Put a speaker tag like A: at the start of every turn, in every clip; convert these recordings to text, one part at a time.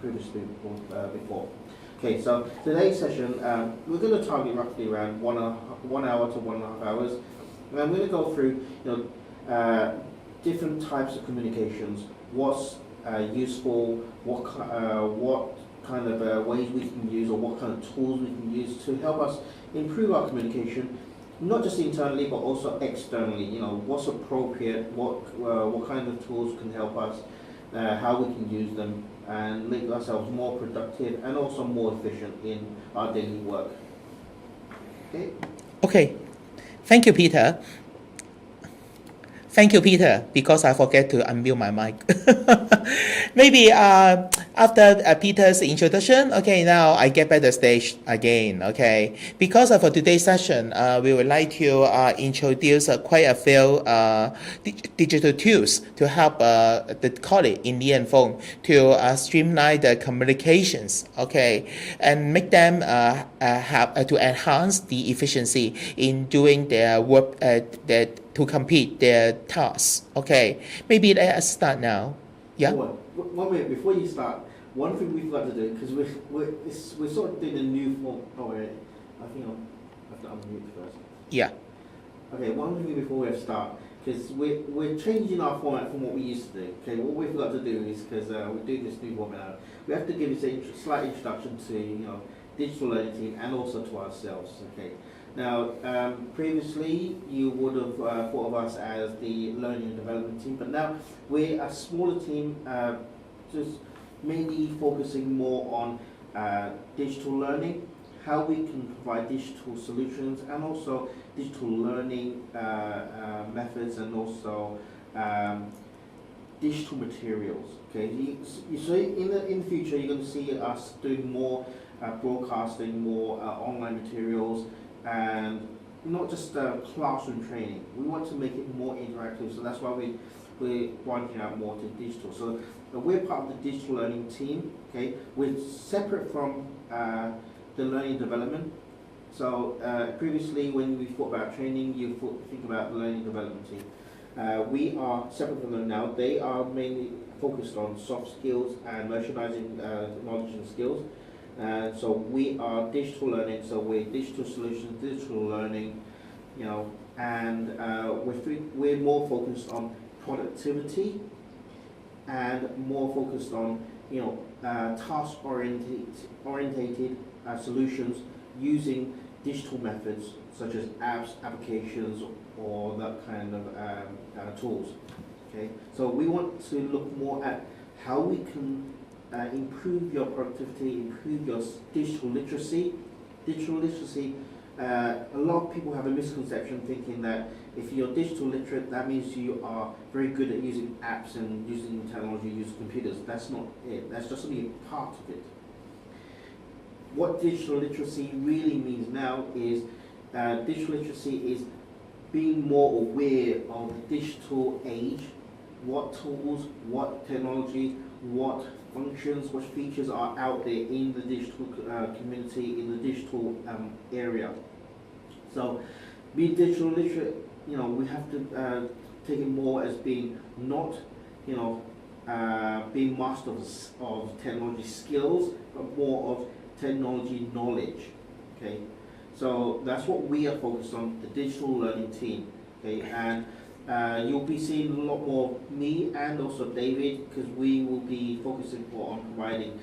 A: previously before. Okay, so today's session, we're going to target roughly around 1 hour to 1.5 hours. And I'm going to go through, different types of communications, what's useful, what kind of ways we can use, or what kind of tools we can use to help us improve our communication, not just internally but also externally. What's appropriate, what kind of tools can help us, how we can use them, and make ourselves more productive and also more efficient in our daily work. Okay.
B: Okay. Thank you, Peter. Thank you, Peter, because I forget to unmute my mic. Maybe after Peter's introduction, okay, now I get back the stage again, okay. Because for today's session, we would like to introduce quite a few digital tools to help the colleague in Li and Feng to streamline the communications, okay, and make them have to enhance the efficiency in doing their work to complete their tasks. Okay, maybe let us start now. Yeah.
A: One minute before you start. One thing we forgot to do, because we're sort of doing a new form. Oh wait, I think I have to unmute first.
B: Yeah.
A: Okay, one thing before we start, because we're changing our format from what we used to do. Okay, what we forgot to do is, because we're doing this new format, we have to give us a slight introduction to digital learning team and also to ourselves. Okay. Now, previously you would have thought of us as the learning and development team, but now we're a smaller team, just mainly focusing more on digital learning, how we can provide digital solutions, and also digital learning methods, and also digital materials. Okay, so in the future you're going to see us doing more broadcasting, more online materials, and not just classroom training. We want to make it more interactive, so that's why we're branching out more to digital. So we're part of the digital learning team. Okay, we're separate from the learning development. So previously, when we thought about training, you think about the learning development team. We are separate from them now. They are mainly focused on soft skills and merchandising knowledge and skills. So we are digital learning, so we're digital solutions, digital learning, and we're more focused on productivity and more focused on, task-orientated solutions using digital methods such as apps, applications, or that kind of tools. Okay, so we want to look more at how we can improve your productivity, improve your digital literacy. Digital literacy, a lot of people have a misconception thinking that if you're digital literate, that means you are very good at using apps and using technology, using computers. That's not it. That's just only a part of it. What digital literacy really means now is digital literacy is being more aware of the digital age, what tools, what technology, what functions, what features are out there in the digital community, in the digital area. So, being digital literate, we have to take it more as being not, being masters of technology skills, but more of technology knowledge. Okay, so that's what we are focused on, the digital learning team. Okay, and you'll be seeing a lot more of me and also David, because we will be focusing more on providing,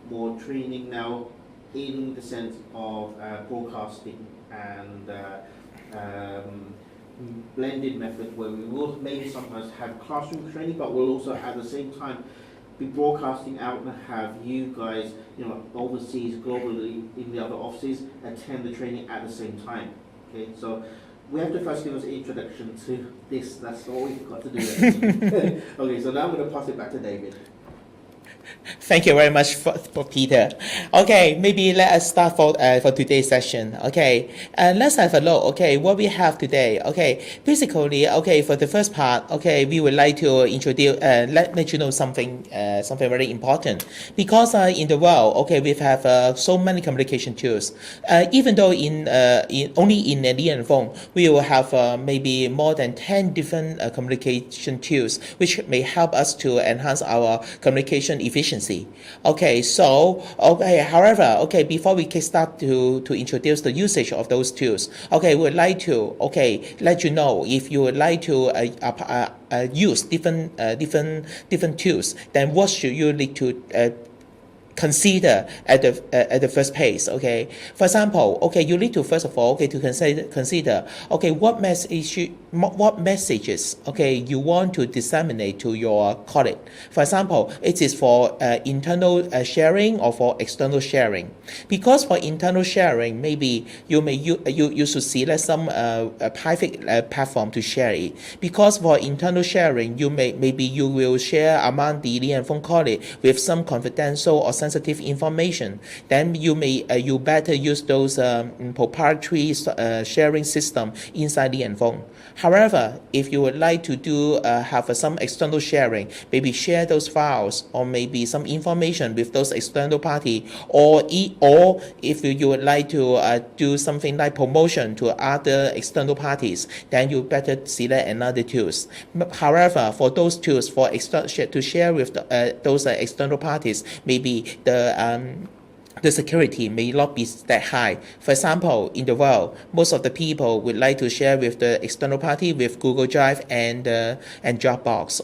A: more training now in the sense of broadcasting and blended method, where we will maybe sometimes have classroom training, but we'll also at the same time be broadcasting out and have you guys, overseas, globally, in the other offices, attend the training at the same time. Okay, so we have to first give us an introduction to this. That's all we've got to do. Okay, so now I'm going to pass it back to David.
B: Thank you very much for Peter. Okay, maybe let us start for today's session. Okay, and let's have a look. Okay, what we have today. Okay, basically, okay, for the first part, okay, we would like to introduce, let you know something very important, because in the world, okay, we have so many communication tools. Even though only in Li and Feng, we will have maybe more than 10 different communication tools, which may help us to enhance our communication efficiency. efficiency. Okay, so however, before we can start to introduce the usage of those tools, we would like to let you know if you would like to use different tools, then what should you need to consider at the first place. For example, you need to first of all to consider what messages you want to disseminate to your colleague. For example, it is for internal sharing or for external sharing. Because for internal sharing, maybe you should select some private platform to share it. Because for internal sharing, maybe you will share among the Li and Feng colleague with some confidential or sensitive information. Then you better use those proprietary sharing system inside Li and Feng. However, if you would like to do have some external sharing, maybe share those files or maybe some information with those external party, or if you would like to do something like promotion to other external parties, then you better select another tools. However, for those tools to share with those external parties, maybe the security may not be that high. For example, in the world, most of the people would like to share with the external party with Google Drive and Dropbox.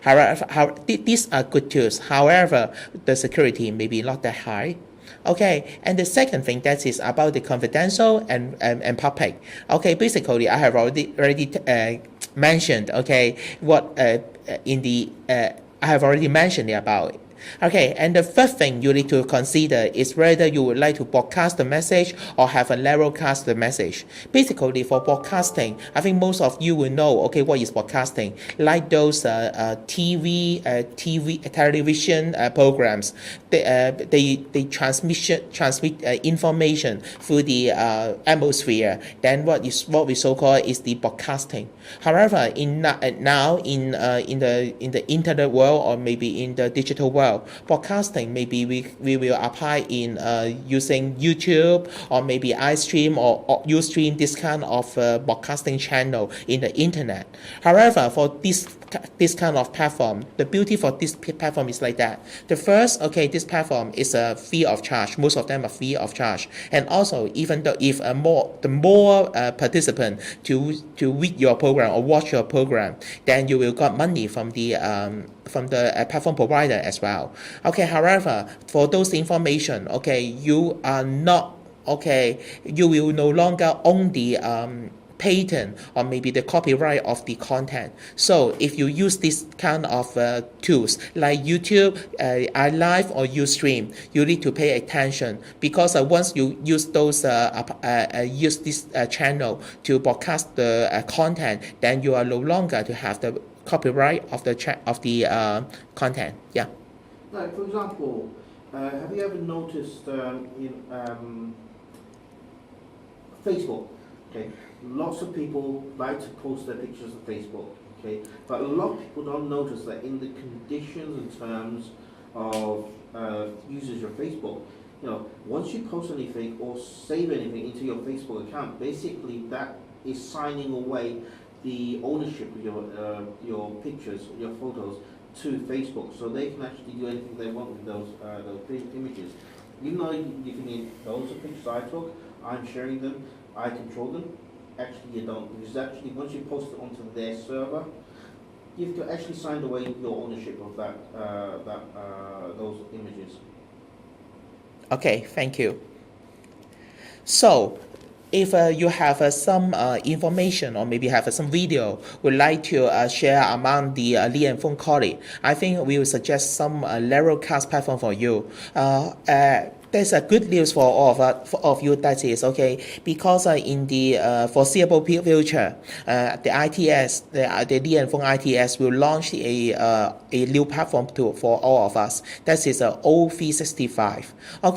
B: However, these are good tools. However, the security may be not that high. And the second thing that is about the confidential and public. Basically, I have already mentioned. What in the I have already mentioned about it. And the third thing you need to consider is whether you would like to broadcast the message or have a narrowcast the message. Basically, for broadcasting, I think most of you will know, what is broadcasting. Like those television programs, they transmit information through the atmosphere. Then what we so call is the broadcasting. However, now in the internet world or maybe in the digital world, broadcasting maybe we will apply in using YouTube or maybe iStream or Ustream, this kind of broadcasting channel in the internet. However, for this kind of platform, the beauty for this platform is like that. The first, this platform is free of charge. Most of them are free of charge. And also, even though if the more participant to read your program or watch your program, then you will get money from the platform provider as well. However, for those information, you are not you will no longer own the patent or maybe the copyright of the content. So if you use this kind of tools like YouTube, iLive or Ustream, you need to pay attention, because once you use those use this channel to broadcast the content, then you are no longer to have the copyright of the content. Yeah.
A: Like, for example, have you ever noticed in Facebook? Lots of people like to post their pictures on Facebook. But a lot of people don't notice that in the conditions and terms of usage of Facebook, once you post anything or save anything into your Facebook account, basically that is signing away the ownership of your pictures, your photos, to Facebook, so they can actually do anything they want with those images. Even though you can those are pictures I took, I'm sharing them, I control them. Actually, you don't, because actually once you post it onto their server, you've actually signed away your ownership of those images.
B: Thank you. So, if you have some information or maybe have some video would like to share among the Li and Feng colleague, I think we will suggest some narrowcast platform for you. There's a good news for all of you, that is because in the foreseeable future, the ITS, the Li and Feng ITS will launch a new platform for all of us. That is O365.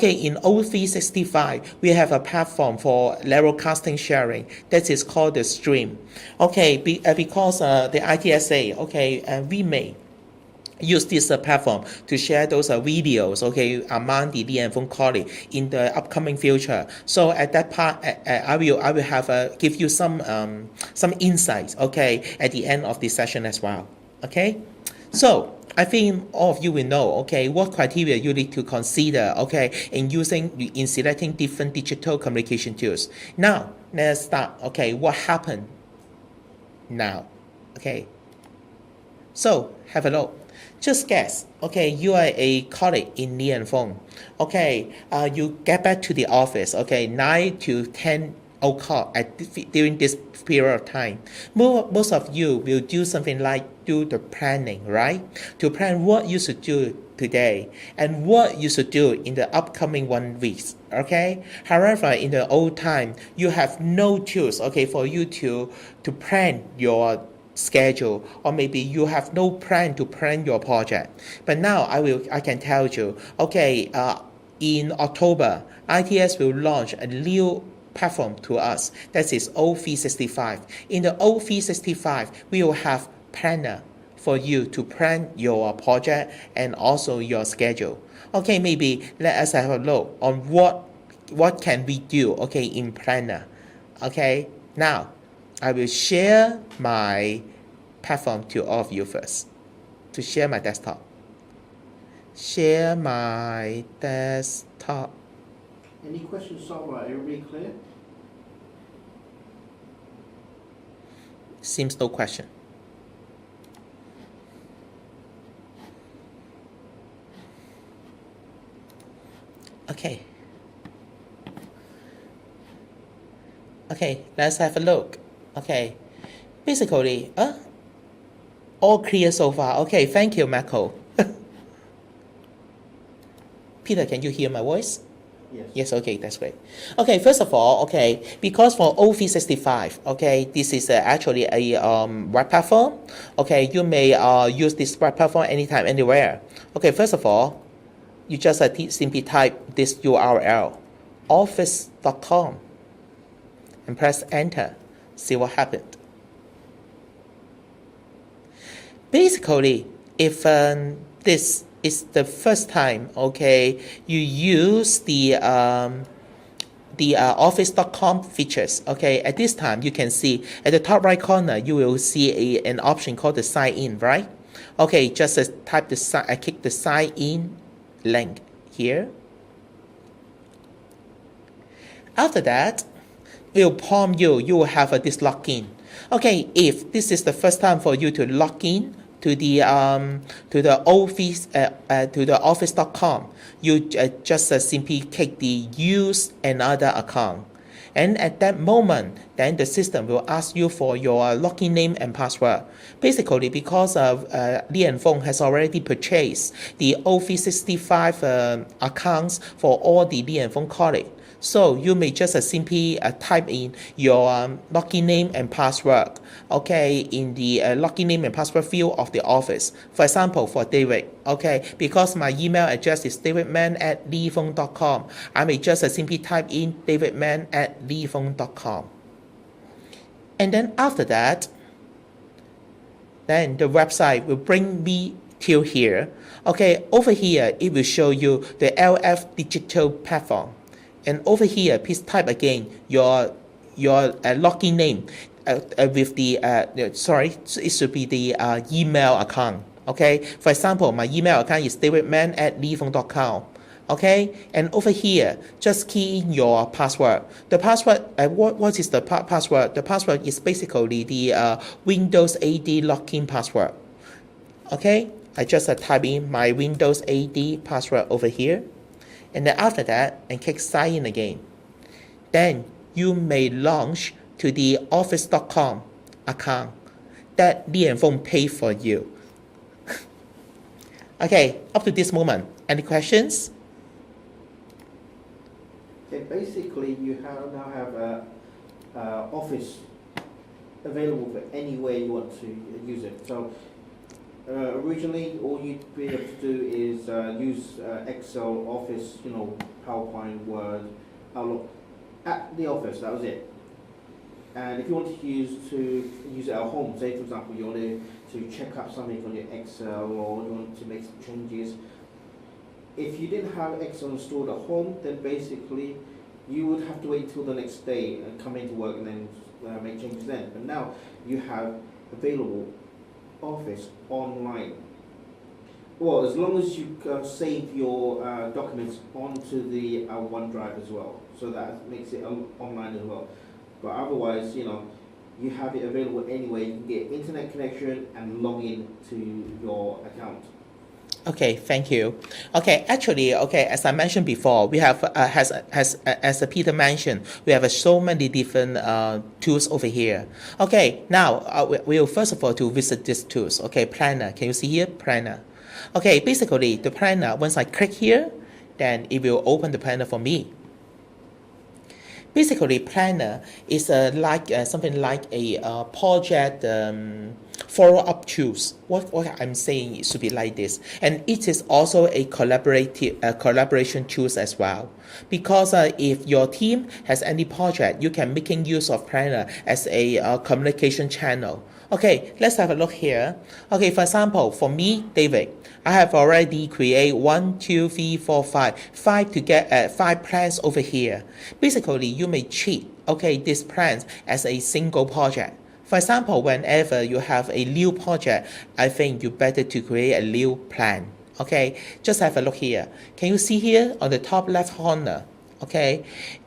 B: In O365, we have a platform for narrowcasting sharing that is called the Stream. Because the ITSA, we may use this platform to share those videos among the Li and Feng colleague in the upcoming future. So at that part, I will have give you some insights at the end of this session as well. So I think all of you will know, okay, what criteria you need to consider, okay, in selecting different digital communication tools. Now, let's start. Okay, what happened now? Okay, so have a look. Just guess. Okay, you are a colleague in Li and Feng. Okay, you get back to the office. Okay, 9 to 10 o'clock during this period of time. Most of you will do something like do the planning, right? To plan what you should do today and what you should do in the upcoming 1 week. Okay. However, in the old time, you have no tools. Okay, for you to plan your schedule, or maybe you have no plan to plan your project. But now I can tell you, okay, in October, ITS will launch a new platform to us. That is O365. In the O365, we will have planner for you to plan your project and also your schedule. Okay, maybe let us have a look on what can we do, okay, in planner. Okay, now I will share my platform to all of you first. To share my desktop. Share my desktop.
A: Any questions so far? Everybody clear?
B: Seems no question. Okay. Okay, let's have a look. Okay. Basically, all clear so far. Okay, thank you, Michael. Peter, can you hear my voice?
A: Yes.
B: Yes, okay, that's great. Okay, first of all, okay, because for O365, okay, this is actually a web platform. Okay, you may use this web platform anytime, anywhere. Okay, first of all, you just simply type this URL, office.com, and press enter. See what happened. Basically, if this is the first time, okay, you use the office.com features, okay, at this time you can see at the top right corner you will see an option called the sign in, right? Okay, just type click the sign in link here. After that, it will prompt you. You will have this login. Okay, if this is the first time for you to log in to the office.com, you just simply click the use another account. And at that moment, then the system will ask you for your login name and password. Basically, because of Li and Feng has already purchased the O365 accounts for all the Li and Feng colleagues. So you may just simply type in your login name and password, okay, in the login name and password field of the office. For example, for David, okay, because my email address is davidman@lifeng.com, I may just simply type in davidman@lifeng.com. And then after that, then the website will bring me till here. Okay, over here, it will show you the LF digital platform. And over here, please type again your login name with the it should be the email account. Okay, for example, my email account is davidman@lifeng.com. Okay, and over here, just key in your password. The password, what is the password? The password is basically the Windows AD login password. Okay, I just type in my Windows AD password over here. And then after that, and click sign in again. Then you may launch to the office.com account that Li and Feng pay for you. Okay, up to this moment, any questions?
A: Okay, basically you now have Office available for any way you want to use it. So originally, all you'd be able to do is use Excel, Office, PowerPoint, Word, Outlook at the office. That was it. And if you want to use it at home, say for example you want to check up something on your Excel or you want to make some changes. If you didn't have Excel installed at home, then basically you would have to wait till the next day and come into work and then make changes then. But now you have available Office online Well, as long as you save your documents onto the OneDrive as well, so that makes it online as well. But otherwise, you have it available anyway. You can get internet connection and log in to your account.
B: Okay, thank you. Okay, actually, okay, as I mentioned before, we have as Peter mentioned, we have so many different tools over here. Okay, now we'll first of all to visit these tools. Okay, Planner. Can you see here, Planner? Okay, basically the Planner. Once I click here, then it will open the Planner for me. Basically, Planner is something like a project follow-up tools. What I'm saying it should be like this, and it is also a collaboration tools as well. Because if your team has any project, you can making use of Planner as a communication channel. Okay, let's have a look here. Okay, for example, for me, David, I have already created 1, 2, 3, 4, 5 to get 5 plans over here. Basically, you may treat these plans as a single project. For example, whenever you have a new project, I think you better to create a new plan. Okay, just have a look here. Can you see here on the top left corner? Okay,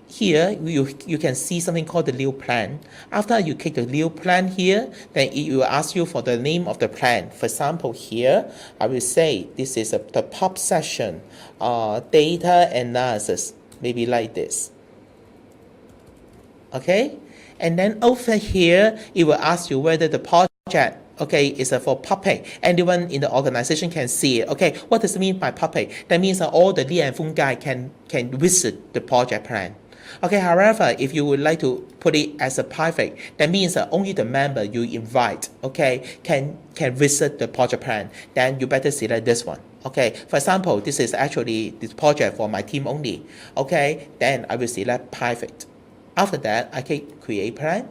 B: here you can see something called the new plan. After you click the new plan here, then it will ask you for the name of the plan. For example, here I will say this is the PUP session, data analysis, maybe like this. Okay, and then over here it will ask you whether the project is for public. Anyone in the organization can see it. Okay, what does it mean by public? That means that all the Li and Fung guy can visit the project plan. Okay, however, if you would like to put it as a private, that means that only the member you invite, can visit the project plan. Then you better select this one. Okay, for example, this is actually this project for my team only. Okay, then I will select private. After that, I click create plan.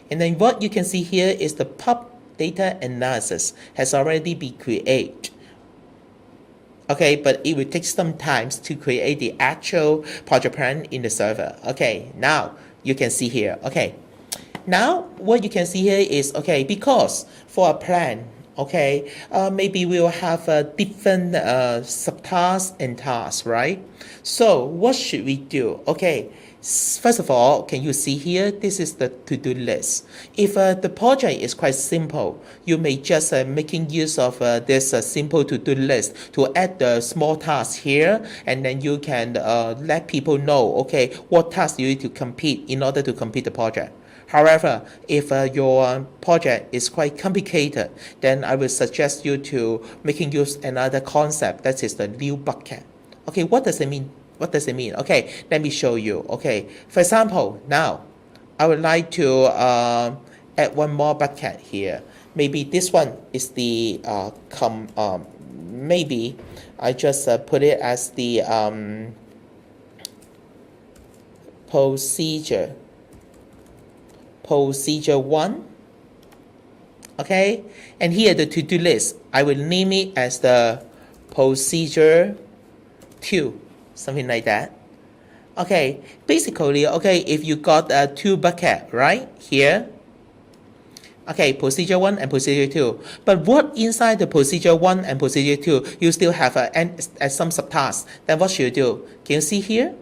B: And then what you can see here is the PUP data analysis has already been created. Okay, but it will take some time to create the actual project plan in the server. Okay, now you can see here. Okay, now what you can see here is, because for a plan, maybe we will have different subtasks and tasks, right? So what should we do? Okay, first of all, can you see here? This is the to-do list. If the project is quite simple, you may just making use of this simple to-do list to add the small tasks here, and then you can let people know, what tasks you need to complete in order to complete the project. However, if your project is quite complicated, then I will suggest you to making use another concept, that is the new bucket. Okay, what does it mean? What does it mean? Okay, let me show you. Okay, for example, now I would like to add one more bucket here. Maybe this one is the maybe I just put it as the procedure 1. Okay, and here the to-do list, I will name it as the procedure 2, something like that. Okay, basically, if you got 2 buckets right here, procedure 1 and procedure 2, but what inside the procedure 1 and procedure 2, you still have some subtasks. Then what should you do? Can you see here?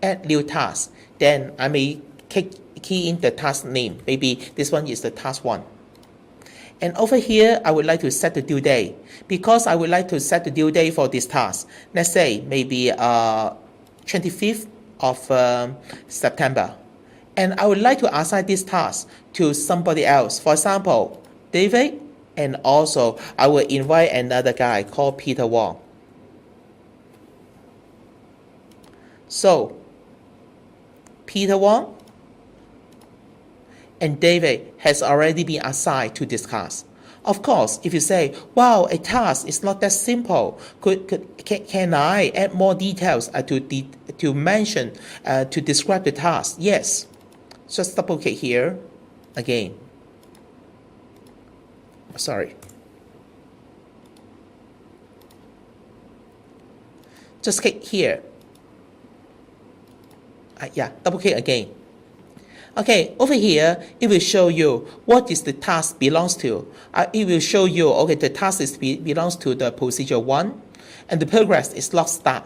B: Add new task. Then I may key in the task name. Maybe this one is the task 1. And over here, I would like to set the due date. Because I would like to set the due date for this task. Let's say maybe 25th of September. And I would like to assign this task to somebody else. For example, David, and also I will invite another guy called Peter Wong. So, Peter Wong and David has already been assigned to this task. Of course, if you say, wow, a task is not that simple, can I add more details to mention, to describe the task? Yes. Just double click here again. Sorry. Just click here. Double click again. Okay, over here, it will show you what is the task belongs to. It will show you, okay, the task belongs to the procedure 1, and the progress is not start.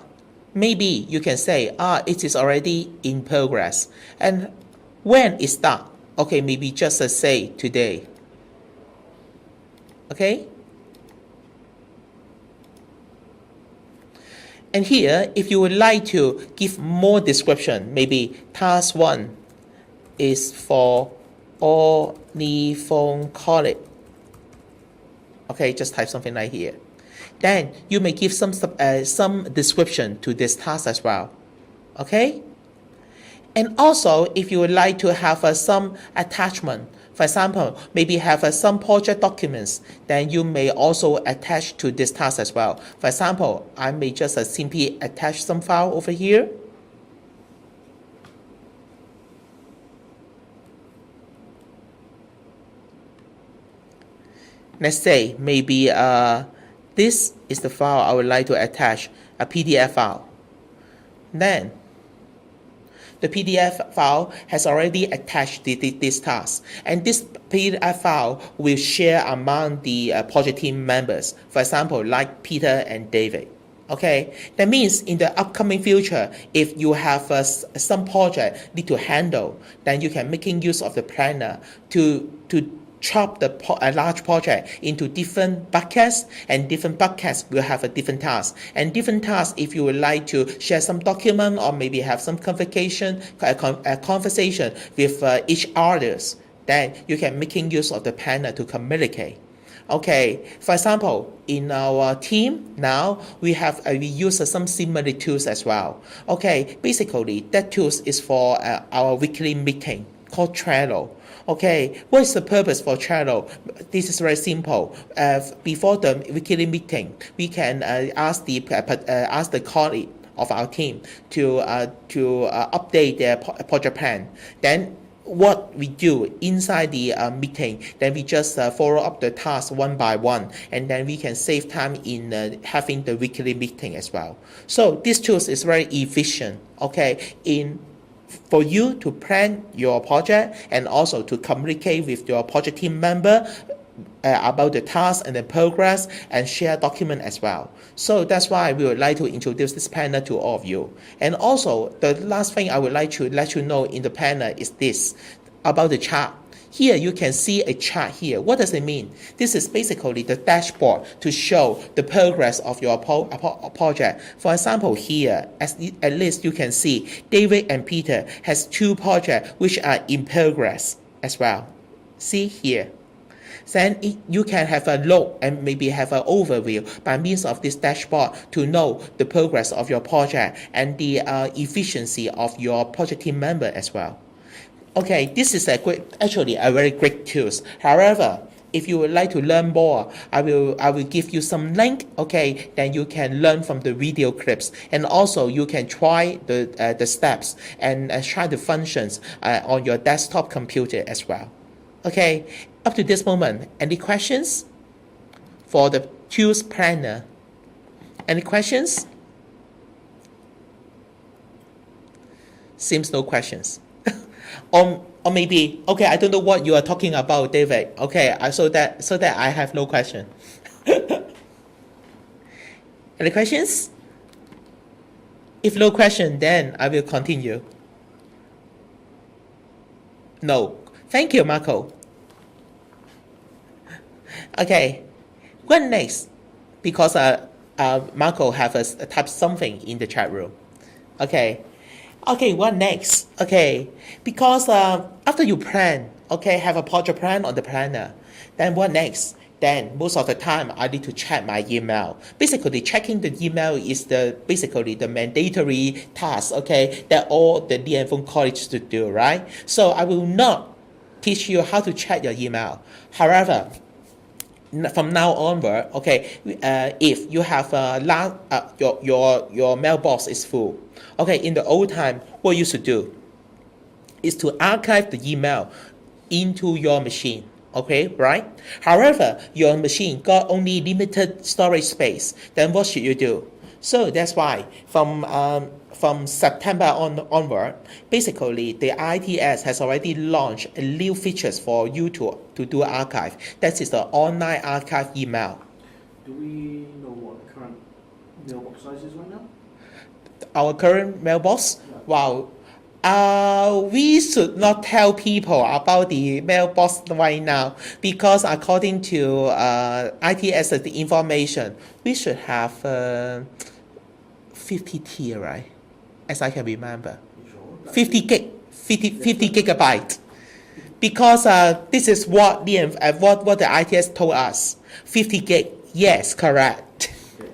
B: Maybe you can say, it is already in progress. And when it start? Okay, maybe just say today. Okay? And here, if you would like to give more description, maybe task 1 is for Onedrive. Okay, just type something like here. Then you may give some description to this task as well. Okay? And also, if you would like to have some attachment, for example, maybe have some project documents, then you may also attach to this task as well. For example, I may just simply attach some file over here. Let's say maybe this is the file I would like to attach, a PDF file. Then the PDF file has already attached this task, and this PDF file will share among the project team members, for example, like Peter and David. Okay, that means in the upcoming future, if you have some project need to handle, then you can making use of the planner to chop a large project into different buckets, and different buckets will have a different task. And different tasks, if you would like to share some document or maybe have some conversation with each others, then you can making use of the planner to communicate. Okay, for example, in our team now, we use some similar tools as well. Okay, basically that tools is for our weekly meeting called Trello. Okay, what is the purpose for Trello? This is very simple. Before the weekly meeting, we can ask the colleague of our team to update their project plan. Then what we do inside the meeting, then we just follow up the task one by one, and then we can save time in having the weekly meeting as well. So this tool is very efficient. Okay, for you to plan your project and also to communicate with your project team member about the task and the progress and share document as well. So that's why we would like to introduce this planner to all of you. And also the last thing I would like to let you know in the planner is this about the chart. Here you can see a chart here. What does it mean? This is basically the dashboard to show the progress of your project. For example, here, at least you can see David and Peter has 2 projects which are in progress as well. See here. Then you can have a look and maybe have an overview by means of this dashboard to know the progress of your project and the efficiency of your project team member as well. Okay, this is actually a very great tool. However, if you would like to learn more, I will give you some link. Okay, then you can learn from the video clips, and also you can try the steps and try the functions on your desktop computer as well. Okay, up to this moment, any questions for the tools planner? Any questions? Seems no questions. Or maybe, okay, I don't know what you are talking about, David. Okay, so that I have no question. Any questions? If no question, then I will continue. No. Thank you, Marco. Okay, what next? Because Marco have typed something in the chat room. Okay. Okay, what next? Okay, because after you plan, okay, have a project plan on the planner, then what next? Then most of the time I need to check my email. Basically, checking the email is basically the mandatory task, okay, that all the DN college to do, right? So I will not teach you how to check your email. However, from now onward, okay, if you have your mailbox is full, okay, in the old time, what you should do is to archive the email into your machine, okay, right? However, your machine got only limited storage space, then what should you do? So that's why from September onward, basically the ITS has already launched new features for you to do archive. That is the online archive email.
A: Do we know what the current mailbox size is right now?
B: Our current mailbox,
A: Yeah.
B: wow. We should not tell people about the mailbox right now because according to ITS the information, we should have 50 tier, right? As I can remember.
A: You sure?
B: 50 gig, 50 gigabyte. Because this is what what the ITS told us. 50 gig, yes, correct.
A: Okay.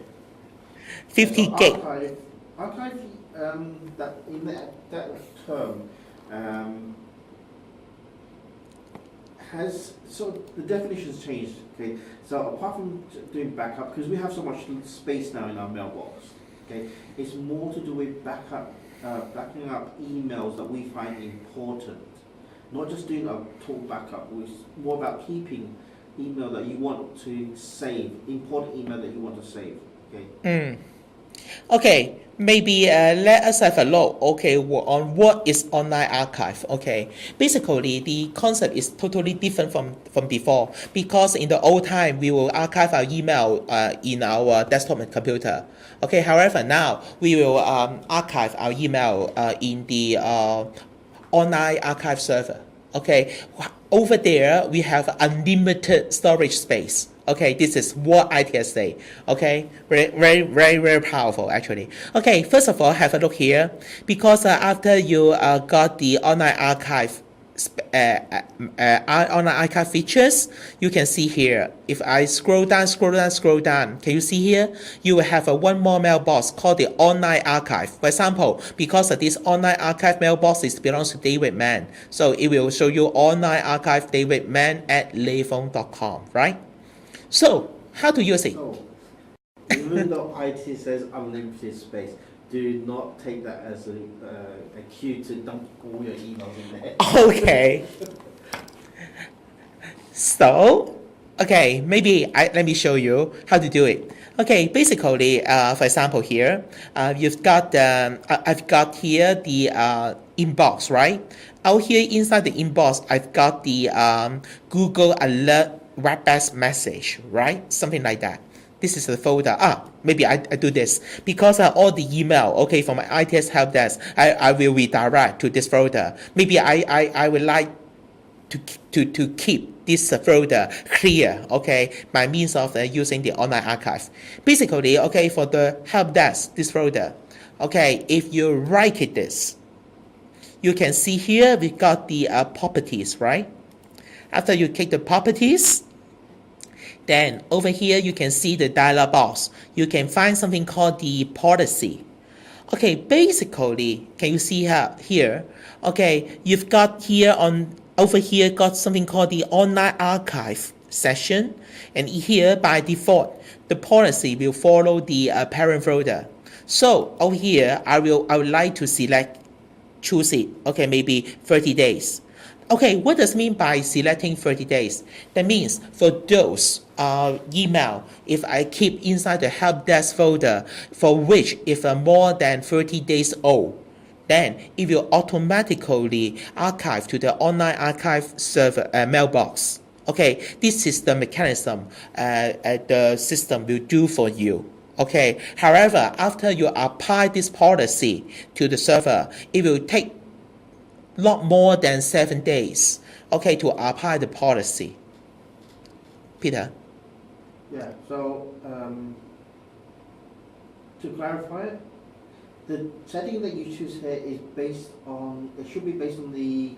B: 50
A: So
B: gig.
A: archive that in that term has the definitions changed. Okay, so apart from doing backup, because we have so much space now in our mailbox, okay, it's more to do with backing up emails that we find important. Not just doing a total backup, it's more about keeping email that you want to save, important email that you want to save. Okay.
B: Okay, maybe let us have a look, okay, on what is online archive, okay. Basically, the concept is totally different from before because in the old time, we will archive our email in our desktop and computer. Okay, however, now we will archive our email in the online archive server. Okay, over there, we have unlimited storage space. Okay, this is what ITS say. Okay, very powerful actually. Okay, first of all, have a look here because after you got the online archive features, you can see here. If I scroll down, can you see here? You will have one more mailbox called the online archive. For example, because this online archive mailbox belongs to David Mann, so it will show you online archive davidmann@layphone.com, right? So, how to use it?
A: So, even though IT says unlimited space, do not take that as a cue to dump all your emails in there.
B: Okay. So, okay, maybe let me show you how to do it. Okay, basically, for example, here, I've got here the inbox, right? Out here inside the inbox, I've got the Google Alert web-based message, right? Something like that. This is the folder. Maybe I do this because all the email, okay, from my ITS help desk, I will redirect to this folder. Maybe I would like to keep this folder clear, okay, by means of using the online archive. Basically, okay, for the help desk, this folder, okay, if you right-click this, you can see here we got the properties, right? After you click the properties, then over here you can see the dialog box. You can find something called the policy. Okay, basically, can you see here? Okay, you've got here over here got something called the online archive section, and here by default the policy will follow the parent folder. So over here I would like to choose it. Okay, maybe 30 days. Okay, what does it mean by selecting 30 days? That means for those email, if I keep inside the help desk folder for which if more than 30 days old, then it will automatically archive to the online archive server mailbox. Okay, this is the mechanism the system will do for you. Okay, however, after you apply this policy to the server, it will take not more than 7 days, okay, to apply the policy. Peter?
A: Yeah, so to clarify it, the setting that you choose here is it should be based on the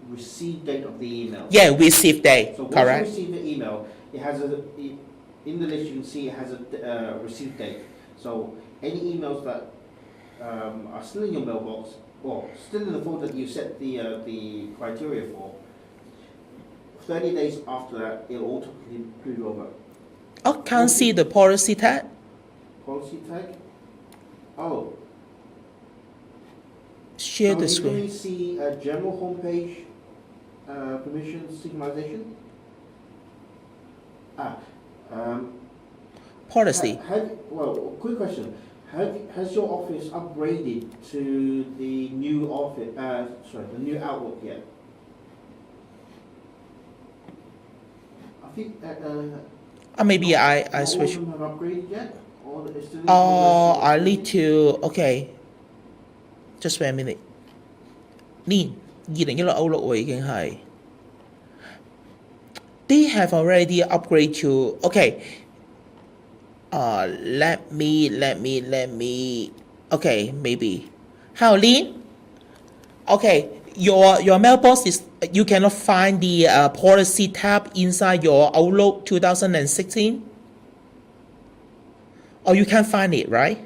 A: receive date of the email.
B: Yeah, receive date,
A: so
B: correct.
A: once you receive the email, it has in the list you can see it has a receive date. So any emails that are still in your mailbox, or still in the folder that you set the criteria for, 30 days after that, it'll automatically move over.
B: Oh, can't see the policy tag?
A: Policy tag? Oh.
B: Share the
A: So
B: screen.
A: you see a general homepage permission synchronization?
B: Policy.
A: Well, quick question. Has your office upgraded to the new office? The new Outlook yet? I think
B: Maybe I
A: not all
B: switch.
A: of them have upgraded yet, or is still in progress of
B: I need
A: upgrading?
B: to. Okay, just wait a minute. 2016 Outlook 喎已經係 They have already upgraded to. Okay. Let me. Okay, maybe. How, Lin? Okay, your mailbox is, you cannot find the policy tab inside your Outlook 2016, or you can't find it, right?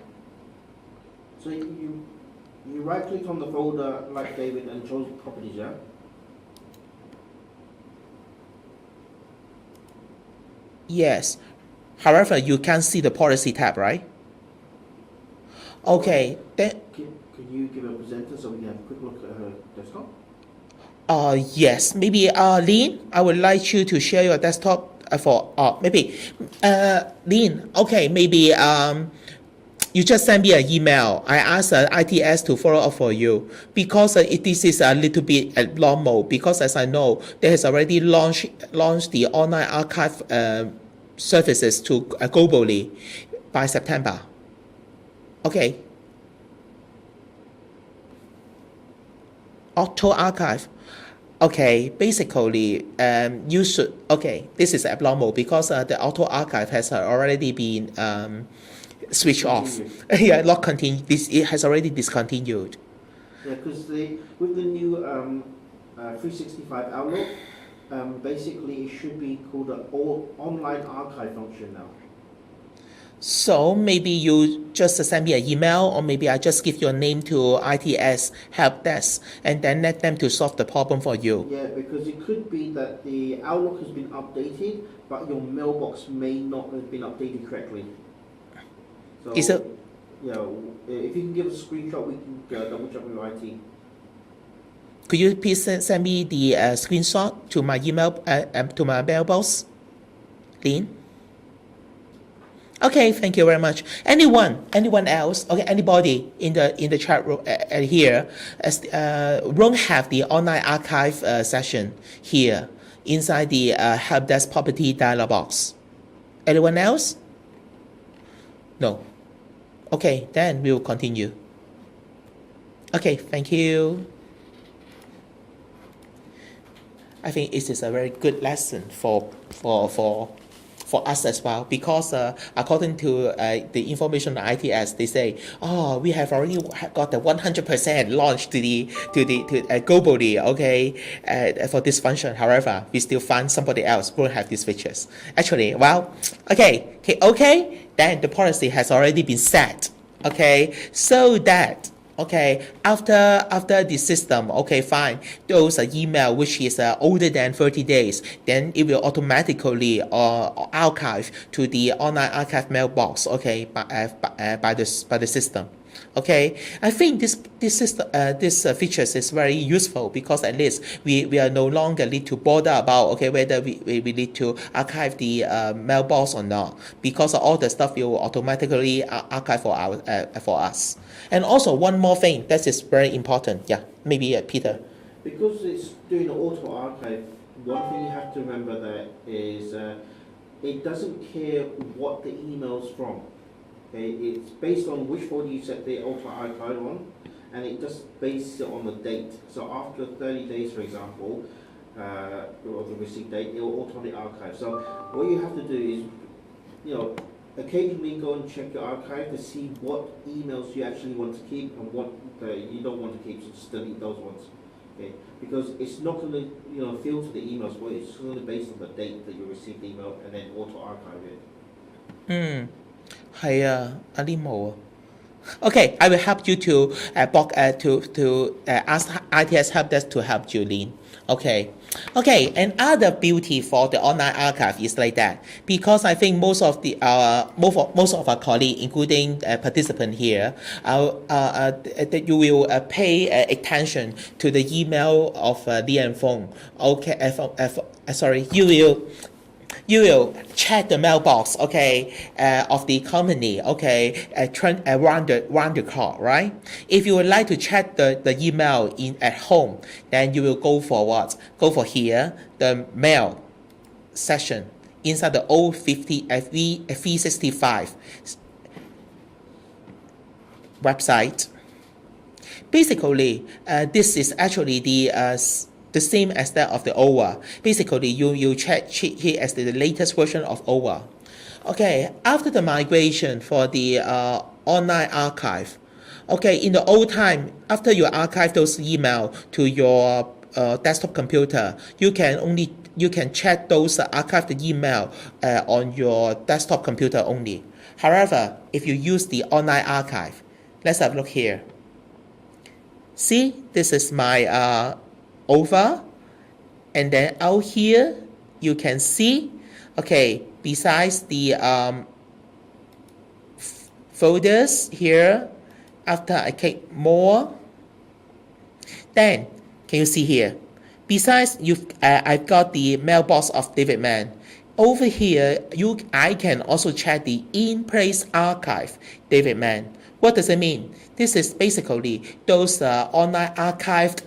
A: So you right click on the folder like David and choose properties, yeah?
B: Yes. However, you can't see the policy tab, right? Okay, then.
A: Can you give a presenter so we can have a quick look at her desktop?
B: Yes, maybe Lin, I would like you to share your desktop for maybe Lin. Okay, maybe you just send me an email. I ask ITS to follow up for you because this is a little bit abnormal because as I know, they has already launched the online archive services to globally by September. Okay. Auto archive. Okay, basically, you should. Okay, this is abnormal because the auto archive has already been switched off. Yeah, not continue. It has already discontinued.
A: Yeah, because with the new 365 Outlook, basically it should be called an online archive function now.
B: So maybe you just send me an email, or maybe I just give your name to ITS help desk, and then let them to solve the problem for you.
A: Yeah, because it could be that the Outlook has been updated, but your mailbox may not have been updated correctly. So,
B: Is it?
A: Yeah, if you can give us a screenshot, we can double check with IT.
B: Could you please send me the screenshot to my email to my mailbox, Lin? Okay, thank you very much. Anyone else? Okay, anybody in the chat room here won't have the online archive session here inside the help desk property dialog box. Anyone else? No. Okay, then we'll continue. Okay, thank you. I think it is a very good lesson for us as well because according to the information on ITS, they say, oh, we have already got the 100% launch to globally, okay, for this function. However, we still find somebody else who have these features. Actually, well, okay, then the policy has already been set, okay, so that. Okay, after the system, okay, fine, those email which is older than 30 days, then it will automatically archive to the online archive mailbox, okay, by the system. Okay, I think this features is very useful because at least we are no longer need to bother about okay whether we need to archive the mailbox or not because all the stuff will automatically archive for us. And also one more thing that is very important. Yeah, maybe Peter.
A: Because it's doing auto archive, one thing you have to remember there is it doesn't care what the email's from. Okay, it's based on which folder you set the auto archive on, and it just bases it on the date. So after 30 days, for example, or the receipt date, it will automatically archive. So what you have to do is, occasionally go and check your archive to see what emails you actually want to keep and what you don't want to keep. So just delete those ones. Okay, because it's not going to filter the emails for you. It's only based on the date that you received the email and then auto archive it.
B: 係啊，阿 Limo 啊。Okay, I will help you to ask ITS help desk to help you, Lin. Okay, another beauty for the online archive is like that because I think most of our colleagues, including participant here, that you will pay attention to the email of Lian Feng. Okay, sorry, you will. you will check the mailbox, okay, of the company, okay, around the clock, right? If you would like to check the email at home, then you will go for what? Go for here, the mail section inside the old 365 website. Basically, this is actually the same as that of the OWA. Basically, you check here as the latest version of OWA. Okay, after the migration for the online archive, okay, in the old time, after you archive those email to your desktop computer, you can check those archived email on your desktop computer only. However, if you use the online archive, let's have a look here. See, this is my over, and then out here you can see, okay, besides the folders here, after I click more, then can you see here, besides I've got the mailbox of David Mann. Over here, I can also check the in-place archive David Mann. What does it mean? This is basically those online archived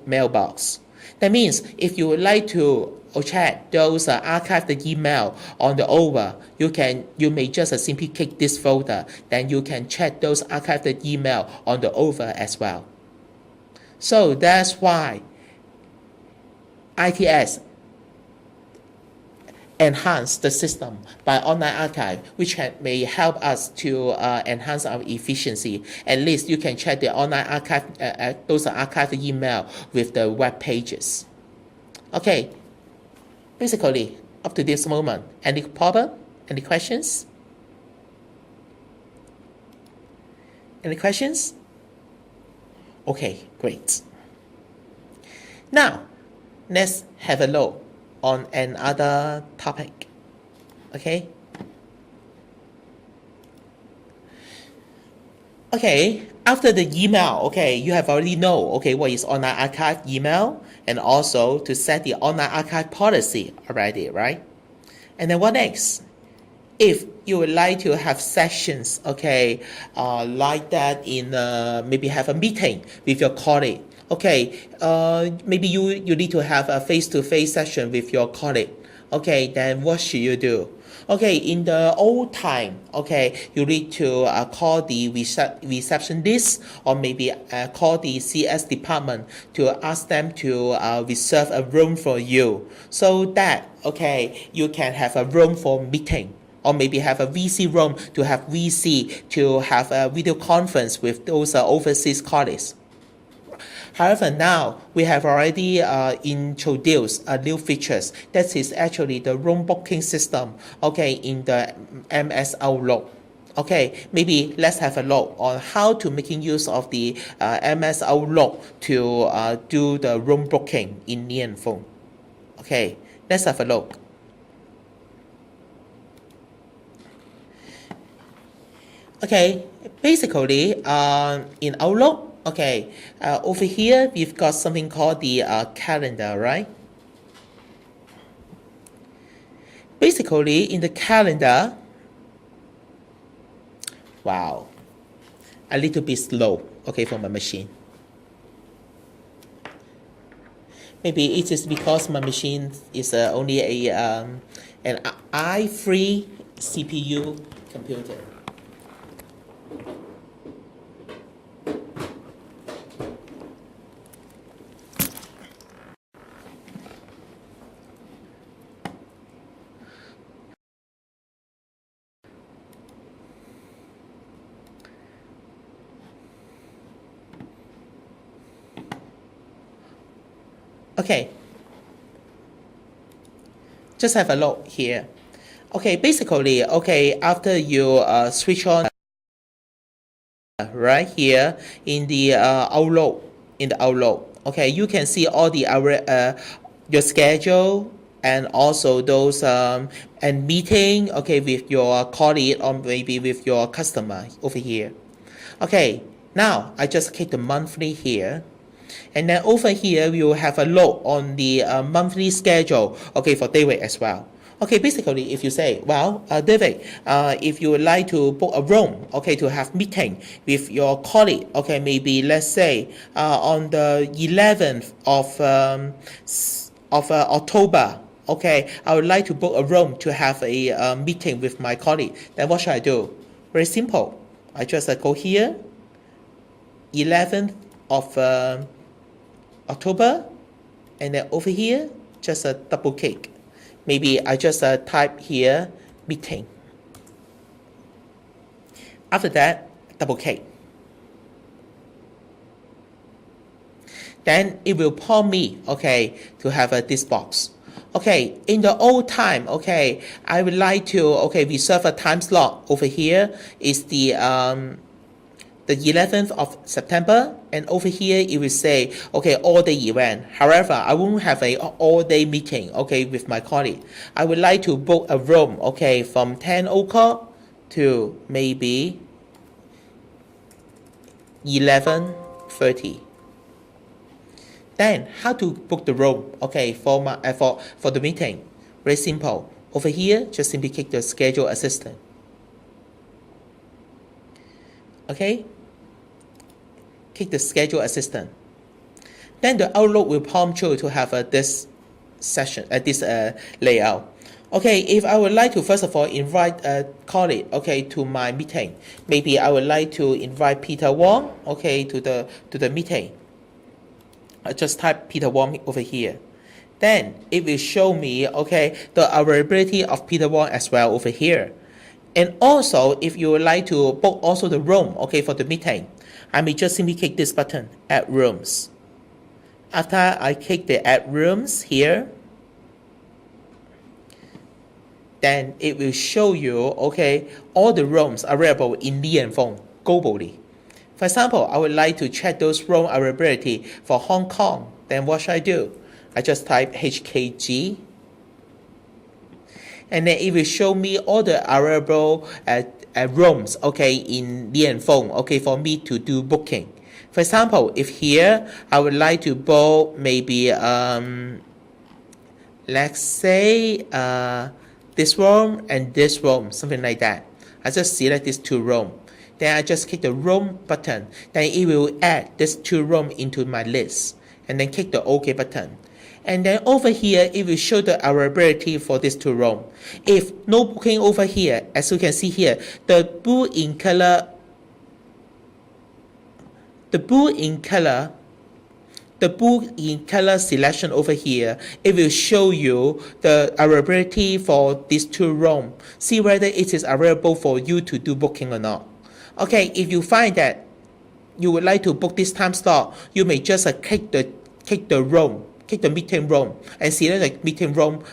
B: mailbox. That means if you would like to check those archived email on the over, you may just simply click this folder. Then you can check those archived email on the over as well. So that's why ITS enhance the system by online archive, which may help us to enhance our efficiency. At least you can check the online archive, those are archived email with the web pages. Okay, basically up to this moment, any problem, any questions? Any questions? Okay, great. Now, let's have a look on another topic. Okay. Okay, after the email, okay, you have already know, okay, what is online archive email, and also to set the online archive policy already, right? And then what next? If you would like to have sessions, okay, like that in maybe have a meeting with your colleague. Okay, maybe you need to have a face-to-face session with your colleague. Okay, then what should you do? Okay, in the old time, okay, you need to call the receptionist or maybe call the CS department to ask them to reserve a room for you, so that, okay, you can have a room for meeting. Or maybe have a VC room to have VC to have a video conference with those overseas colleagues. However, now we have already introduced new features. That is actually the room booking system, okay, in the MS Outlook. Okay, maybe let's have a look on how to making use of the MS Outlook to do the room booking in Lian Phone. Okay, let's have a look. Okay, basically in Outlook, okay, over here we've got something called the calendar, right? Basically in the calendar, wow, a little bit slow, okay, for my machine. Maybe it is because my machine is only an i3 CPU computer. Okay, just have a look here. Okay, basically, okay, after you switch on right here in the Outlook, okay, you can see all the your schedule and also those and meeting, okay, with your colleague or maybe with your customer over here. Okay, now I just click the monthly here. And then over here, we will have a look on the monthly schedule, okay, for David as well. Okay, basically, if you say, well, David, if you would like to book a room, okay, to have meeting with your colleague, okay, maybe let's say on the 11th of October, okay, I would like to book a room to have a meeting with my colleague. Then what should I do? Very simple. I just go here, 11th of October, and then over here, just a double click. Maybe I just type here meeting. After that, double click. Then it will prompt me, okay, to have this box. Okay, in the old time, okay, I would like to, okay, reserve a time slot over here is the 11th of September, and over here it will say, okay, all-day event. However, I won't have a all-day meeting, okay, with my colleague. I would like to book a room, okay, from 10 o'clock to maybe 11:30. Then, how to book the room, okay, for the meeting? Very simple. Over here, just simply click the schedule assistant. Okay, click the schedule assistant. Then the Outlook will prompt you to have this session, this layout. Okay, if I would like to first of all invite a colleague, okay, to my meeting, maybe I would like to invite Peter Wong, okay, to the meeting. I just type Peter Wong over here. Then it will show me, okay, the availability of Peter Wong as well over here. And also, if you would like to book also the room, okay, for the meeting, I may just simply click this button, Add Rooms. After I click the Add Rooms here, then it will show you, okay, all the rooms available in Li and Feng globally. For example, I would like to check those room availability for Hong Kong. Then what should I do? I just type HKG. And then it will show me all the available rooms, okay, in Li and Feng, okay, for me to do booking. For example, if here I would like to book maybe let's say this room and this room, something like that. I just select these two rooms. Then I just click the room button. Then it will add this two rooms into my list. And then click the OK button. And then over here, it will show the availability for this two rooms. If no booking over here, as you can see here, the blue in color selection over here, it will show you the availability for these two rooms. See whether it is available for you to do booking or not. Okay, if you find that you would like to book this time slot, you may just click the meeting room and select the meeting room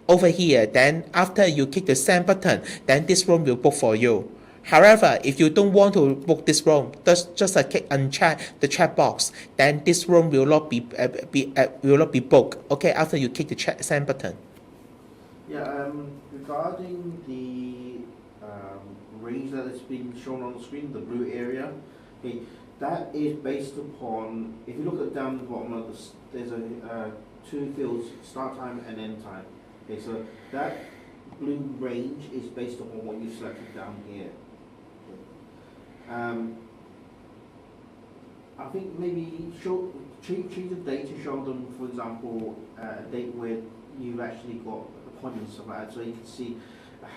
B: over here. Then after you click the send button, then this room will book for you. However, if you don't want to book this room, just click uncheck the chat box. Then this room will not be booked. Okay, after you click the send button.
A: Yeah. Regarding the range that is being shown on the screen, the blue area, okay, that is based upon, if you look at down the bottom of this, there's two fields, start time and end time. Okay, so that blue range is based upon what you selected down here. I think maybe choose a date to show them, for example, a date where you've actually got appointments of that, so you can see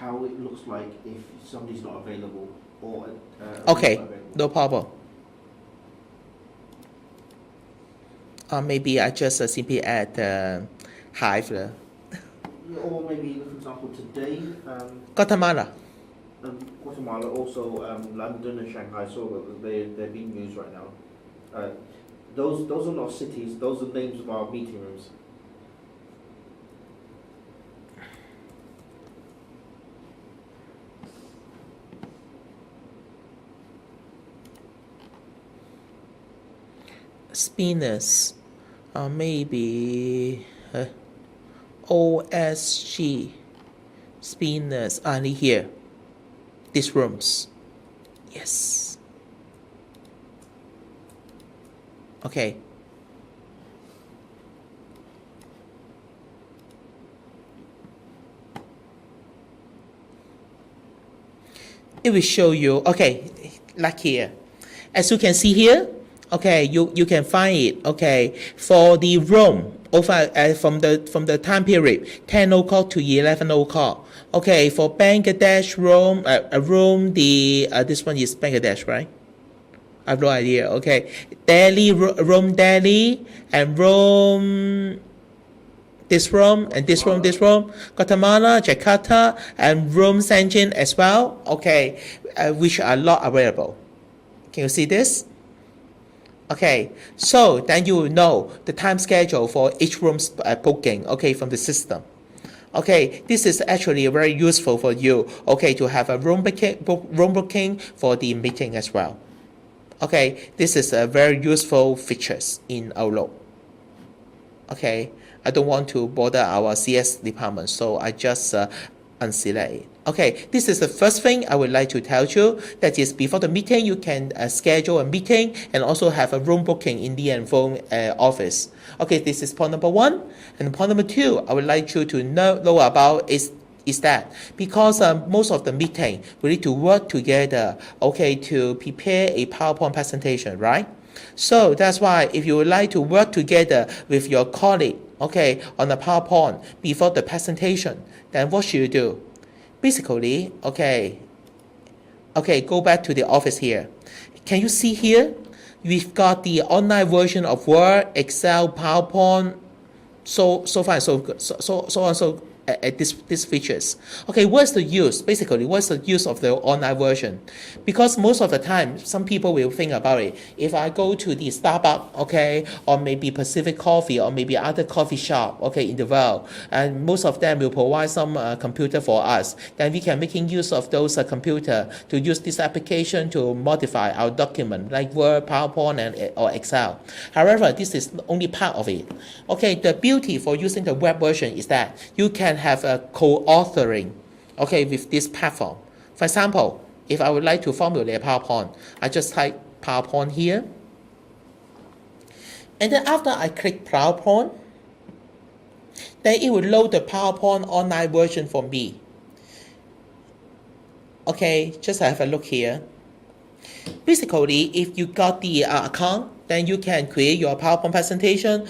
A: how it looks like if somebody's not available or
B: okay,
A: available.
B: No problem. Maybe I just simply add Hive.
A: Yeah, or maybe, for example, today.
B: Guatemala.
A: Guatemala, also London and Shanghai, so they're being used right now. Those are not cities; those are names of our meeting rooms.
B: Spinners, maybe OSG spinners are here. These rooms, yes. Okay. it will show you, okay, like here. As you can see here, okay, you can find it, okay, for the room over from the time period 10 o'clock to 11 o'clock. Okay, for Bangladesh room, this one is Bangladesh, right? I have no idea. Okay, Delhi, Rome, Delhi, and Rome. This room and this room, Guatemala, Jakarta, and Rome, Shenzhen as well. Okay, which are not available. Can you see this? Okay, so then you will know the time schedule for each room's booking. Okay, from the system. Okay, this is actually very useful for you. Okay, to have a room booking for the meeting as well. Okay, this is a very useful features in Outlook. Okay, I don't want to bother our CS department, so I just unselect it. Okay, this is the first thing I would like to tell you. That is, before the meeting, you can schedule a meeting and also have a room booking in the phone office. Okay, this is point number 1. And point number 2, I would like you to know about is that because most of the meeting we need to work together, okay, to prepare a PowerPoint presentation, right? So that's why if you would like to work together with your colleague, okay, on the PowerPoint before the presentation, then what should you do? Basically, okay, go back to the office here. Can you see here? We've got the online version of Word, Excel, PowerPoint, so far, so these features. Okay, what's the use? Basically, what's the use of the online version? Because most of the time, some people will think about it. If I go to the Starbucks, okay, or maybe Pacific Coffee, or maybe other coffee shop, okay, in the world, and most of them will provide some computer for us, then we can making use of those computer to use this application to modify our document like Word, PowerPoint, or Excel. However, this is only part of it. Okay, the beauty for using the web version is that you can have a co-authoring, okay, with this platform. For example, if I would like to formulate a PowerPoint, I just type PowerPoint here. And then after I click PowerPoint, then it will load the PowerPoint online version for me. Okay, just have a look here. Basically, if you got the account, then you can create your PowerPoint presentation.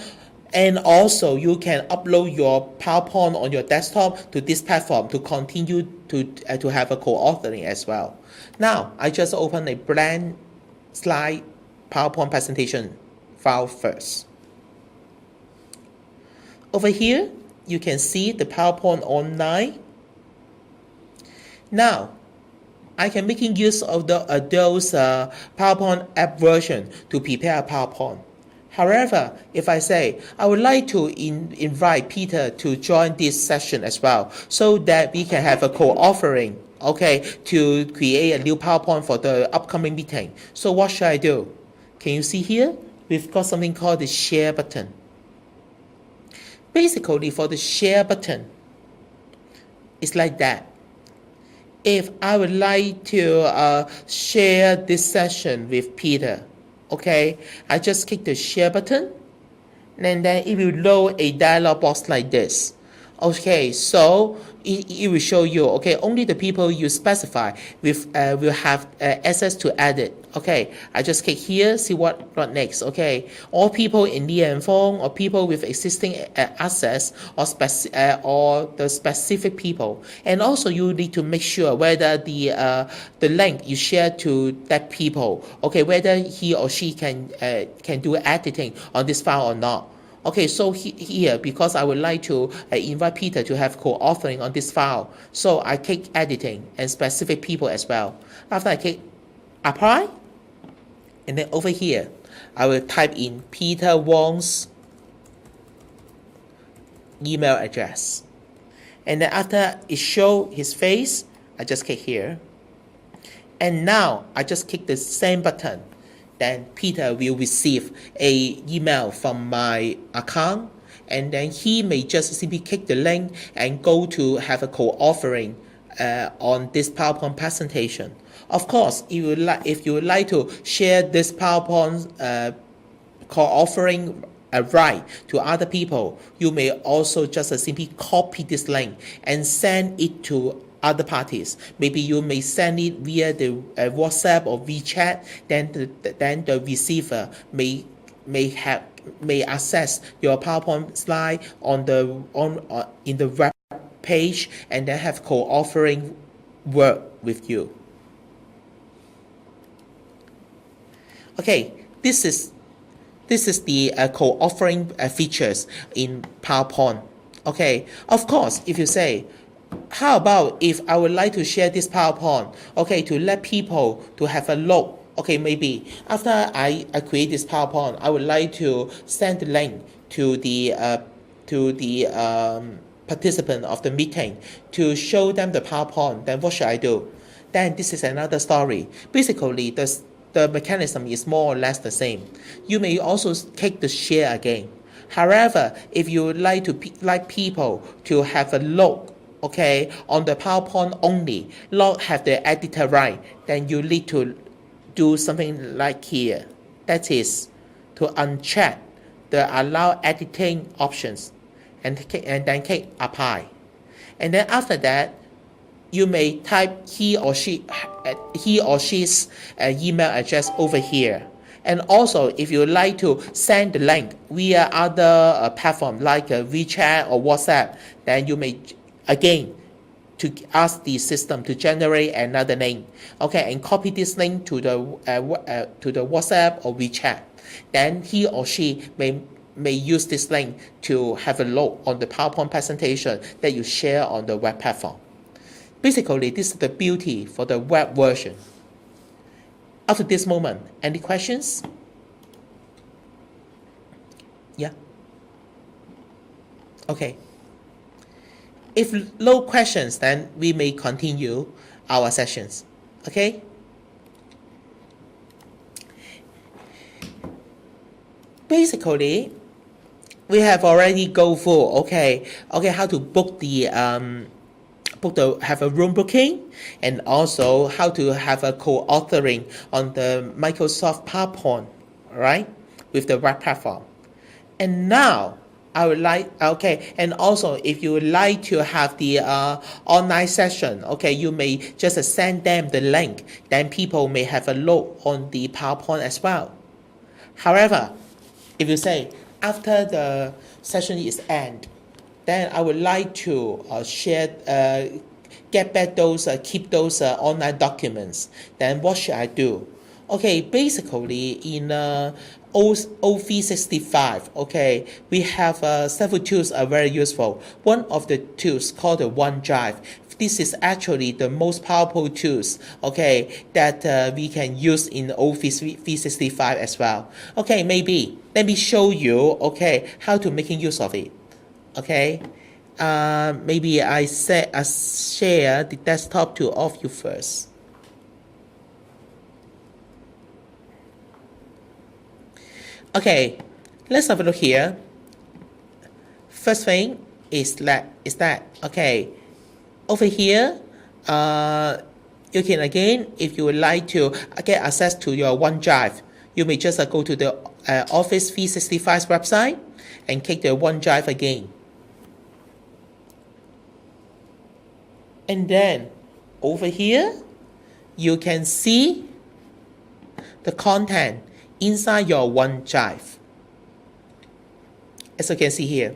B: And also, you can upload your PowerPoint on your desktop to this platform to continue to have a co-authoring as well. Now, I just open a blank slide PowerPoint presentation file first. Over here, you can see the PowerPoint online. Now, I can making use of those PowerPoint app version to prepare a PowerPoint. However, if I say, I would like to invite Peter to join this session as well, so that we can have a co-authoring, okay, to create a new PowerPoint for the upcoming meeting. So what should I do? Can you see here? We've got something called the share button. Basically, for the share button, it's like that. If I would like to share this session with Peter, okay, I just click the share button, and then it will load a dialog box like this. Okay, so it will show you, okay, only the people you specify will have access to edit. Okay, I just click here, see what next. Okay, all people in the phone or people with existing access or the specific people. And also you need to make sure whether the link you share to that people, okay, whether he or she can do editing on this file or not. Okay, so here, because I would like to invite Peter to have co-authoring on this file, so I click editing and specific people as well. After I click apply, and then over here, I will type in Peter Wong's email address. And then after it shows his face, I just click here. And now I just click the same button. Then Peter will receive an email from my account, and then he may just simply click the link and go to have a co-authoring on this PowerPoint presentation. Of course, if you would like to share this PowerPoint co-authoring right to other people, you may also just simply copy this link and send it to other parties. Maybe you may send it via the WhatsApp or WeChat. Then the receiver may access your PowerPoint slide in the web page, and then have co-authoring work with you. Okay, this is the co-authoring features in PowerPoint. Okay, of course, if you say, how about if I would like to share this PowerPoint, okay, to let people to have a look. Okay, maybe after I create this PowerPoint, I would like to send the link to the participant of the meeting to show them the PowerPoint. Then what should I do? Then this is another story. Basically, the mechanism is more or less the same. You may also click the share again. However, if you would like people to have a look, okay, on the PowerPoint only, not have the editor right, then you need to do something like here. That is to uncheck the allow editing options and then click apply. And then after that, you may type he or she's email address over here. And also, if you like to send the link via other platform like WeChat or WhatsApp, then you may again to ask the system to generate another link, okay, and copy this link to the WhatsApp or WeChat. Then he or she may use this link to have a look on the PowerPoint presentation that you share on the web platform. Basically, this is the beauty for the web version. Up to this moment, any questions? Yeah. Okay. If no questions, then we may continue our sessions. Okay? Basically, we have already go through how to book have a room booking, and also how to have a co-authoring on the Microsoft PowerPoint, right, with the web platform. And now I would like, and also if you would like to have the online session, you may just send them the link, then people may have a look on the PowerPoint as well. However, if you say after the session is end, then I would like to get back those, keep those online documents. Then what should I do? Okay, basically in O365, we have several tools are very useful. One of the tools called the Onedrive. This is actually the most powerful tools, that we can use in O365 as well. Okay, maybe let me show you, how to making use of it. Maybe I share the desktop to all of you first. Okay, let's have a look here. First thing is that over here, you can again, if you would like to get access to your OneDrive, you may just go to the Office 365's website and click the OneDrive again. And then over here, you can see the content inside your OneDrive. As you can see here.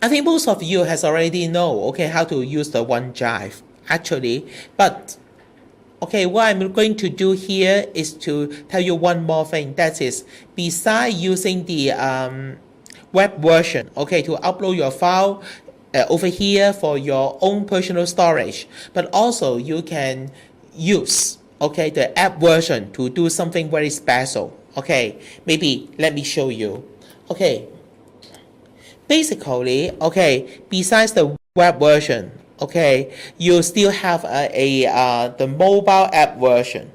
B: I think most of you has already know, how to use the OneDrive actually. But, what I'm going to do here is to tell you one more thing. That is, besides using the web version, to upload your file over here for your own personal storage, but also you can use the app version to do something very special. Maybe let me show you. Basically, besides the web version, you still have the mobile app version,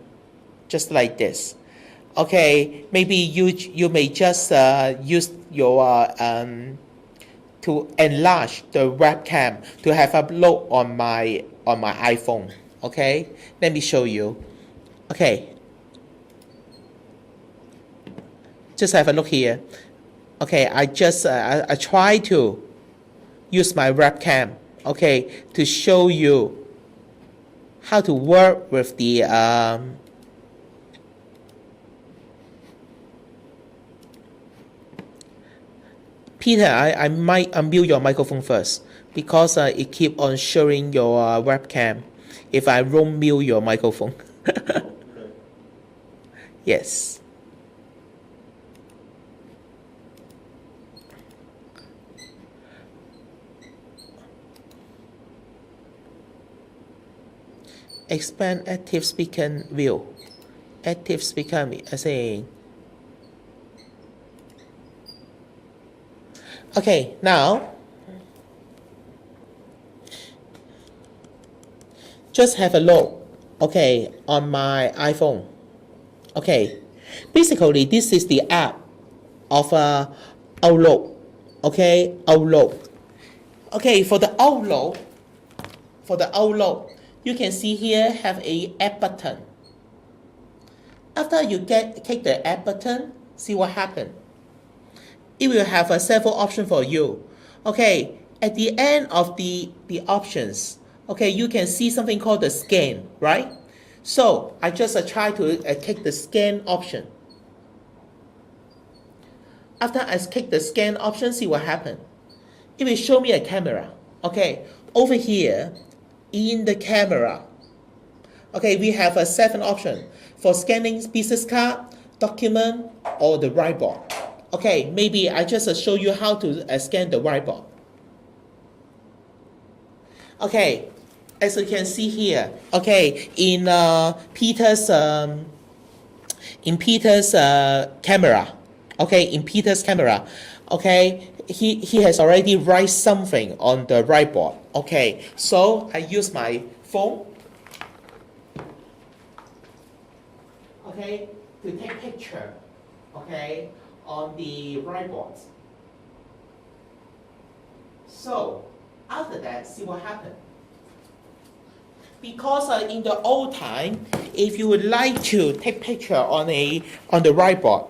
B: just like this. Maybe you may just use your to enlarge the webcam to have a look on my iPhone. Let me show you. Just have a look here. I just I try to use my webcam okay, to show you how to work with the Peter, I might unmute your microphone first because it keep on showing your webcam if I don't mute your microphone. Yes. Expand active speaker view. Active speaker saying. Okay, now just have a look, okay, on my iPhone. Okay, basically this is the app of Outlook. Okay, Outlook. Okay, for the Outlook, you can see here have a app button. After you click the app button, see what happens. It will have several options for you. Okay, at the end of the options, okay, you can see something called the scan, right? So I just try to click the scan option. After I click the scan option, see what happens. It will show me a camera. Okay, over here in the camera, okay, we have a 7 options for scanning business card, document, or the whiteboard. Okay, maybe I just show you how to scan the whiteboard. Okay, as you can see here, okay, in Peter's camera, okay, in Peter's camera, okay, he has already write something on the whiteboard. Okay, so I use my phone, okay, to take picture, okay, on the whiteboard. So after that, see what happened. Because in the old time, if you would like to take picture on the whiteboard,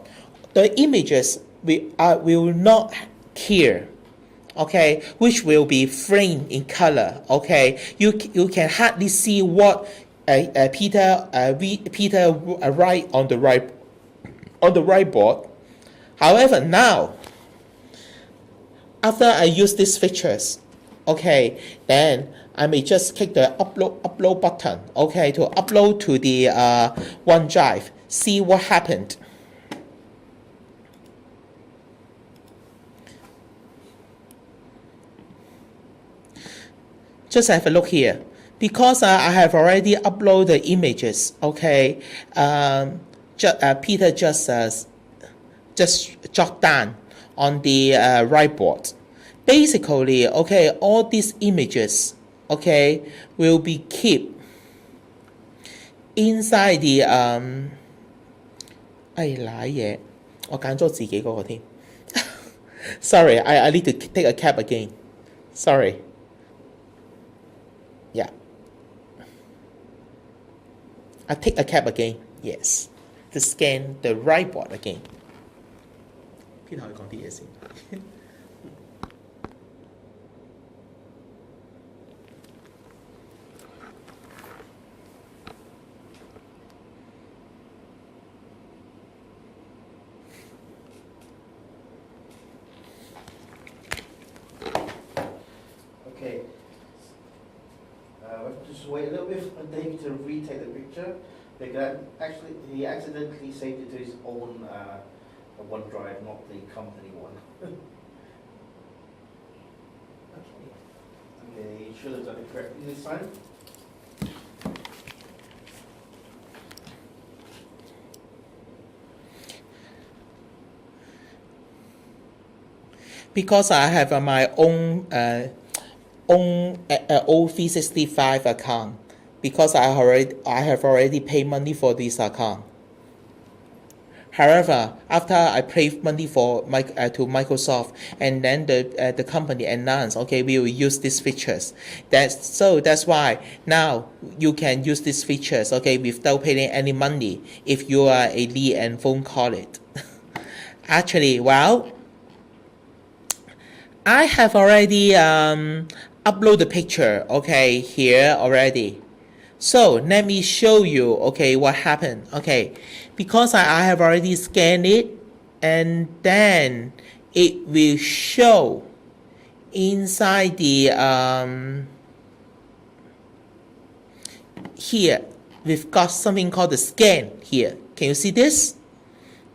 B: the images will not clear, okay, which will be framed in color. Okay, you can hardly see what Peter write on the whiteboard. However, now after I use these features, okay, then I may just click the upload button, okay, to upload to the OneDrive. See what happened. Just have a look here. Because I have already uploaded the images, okay, Peter just jot down on the whiteboard. Basically, okay, all these images, okay, will be kept inside the 賴嘢，我揀咗自己嗰個添。Sorry, I need to take a cap again. Sorry. Yeah. I take a cap again. Yes. To scan the whiteboard again. 邊度可以講啲嘢先
A: Okay. Just wait a little bit for David to retake the picture. Because actually, he accidentally saved it to his own OneDrive, not the company one. Okay, he should have done it correctly this time.
B: Because I have my own O365 account. Because I have already paid money for this account. However, after I paid money to Microsoft, and then the company announced, okay, we will use these features. That's why now you can use these features, okay, without paying any money if you are a lead and phone call it. Actually, well, I have already upload the picture, okay, here already. So let me show you, okay, what happened. Okay, because I have already scanned it, and then it will show inside the here we've got something called the scan here. Can you see this?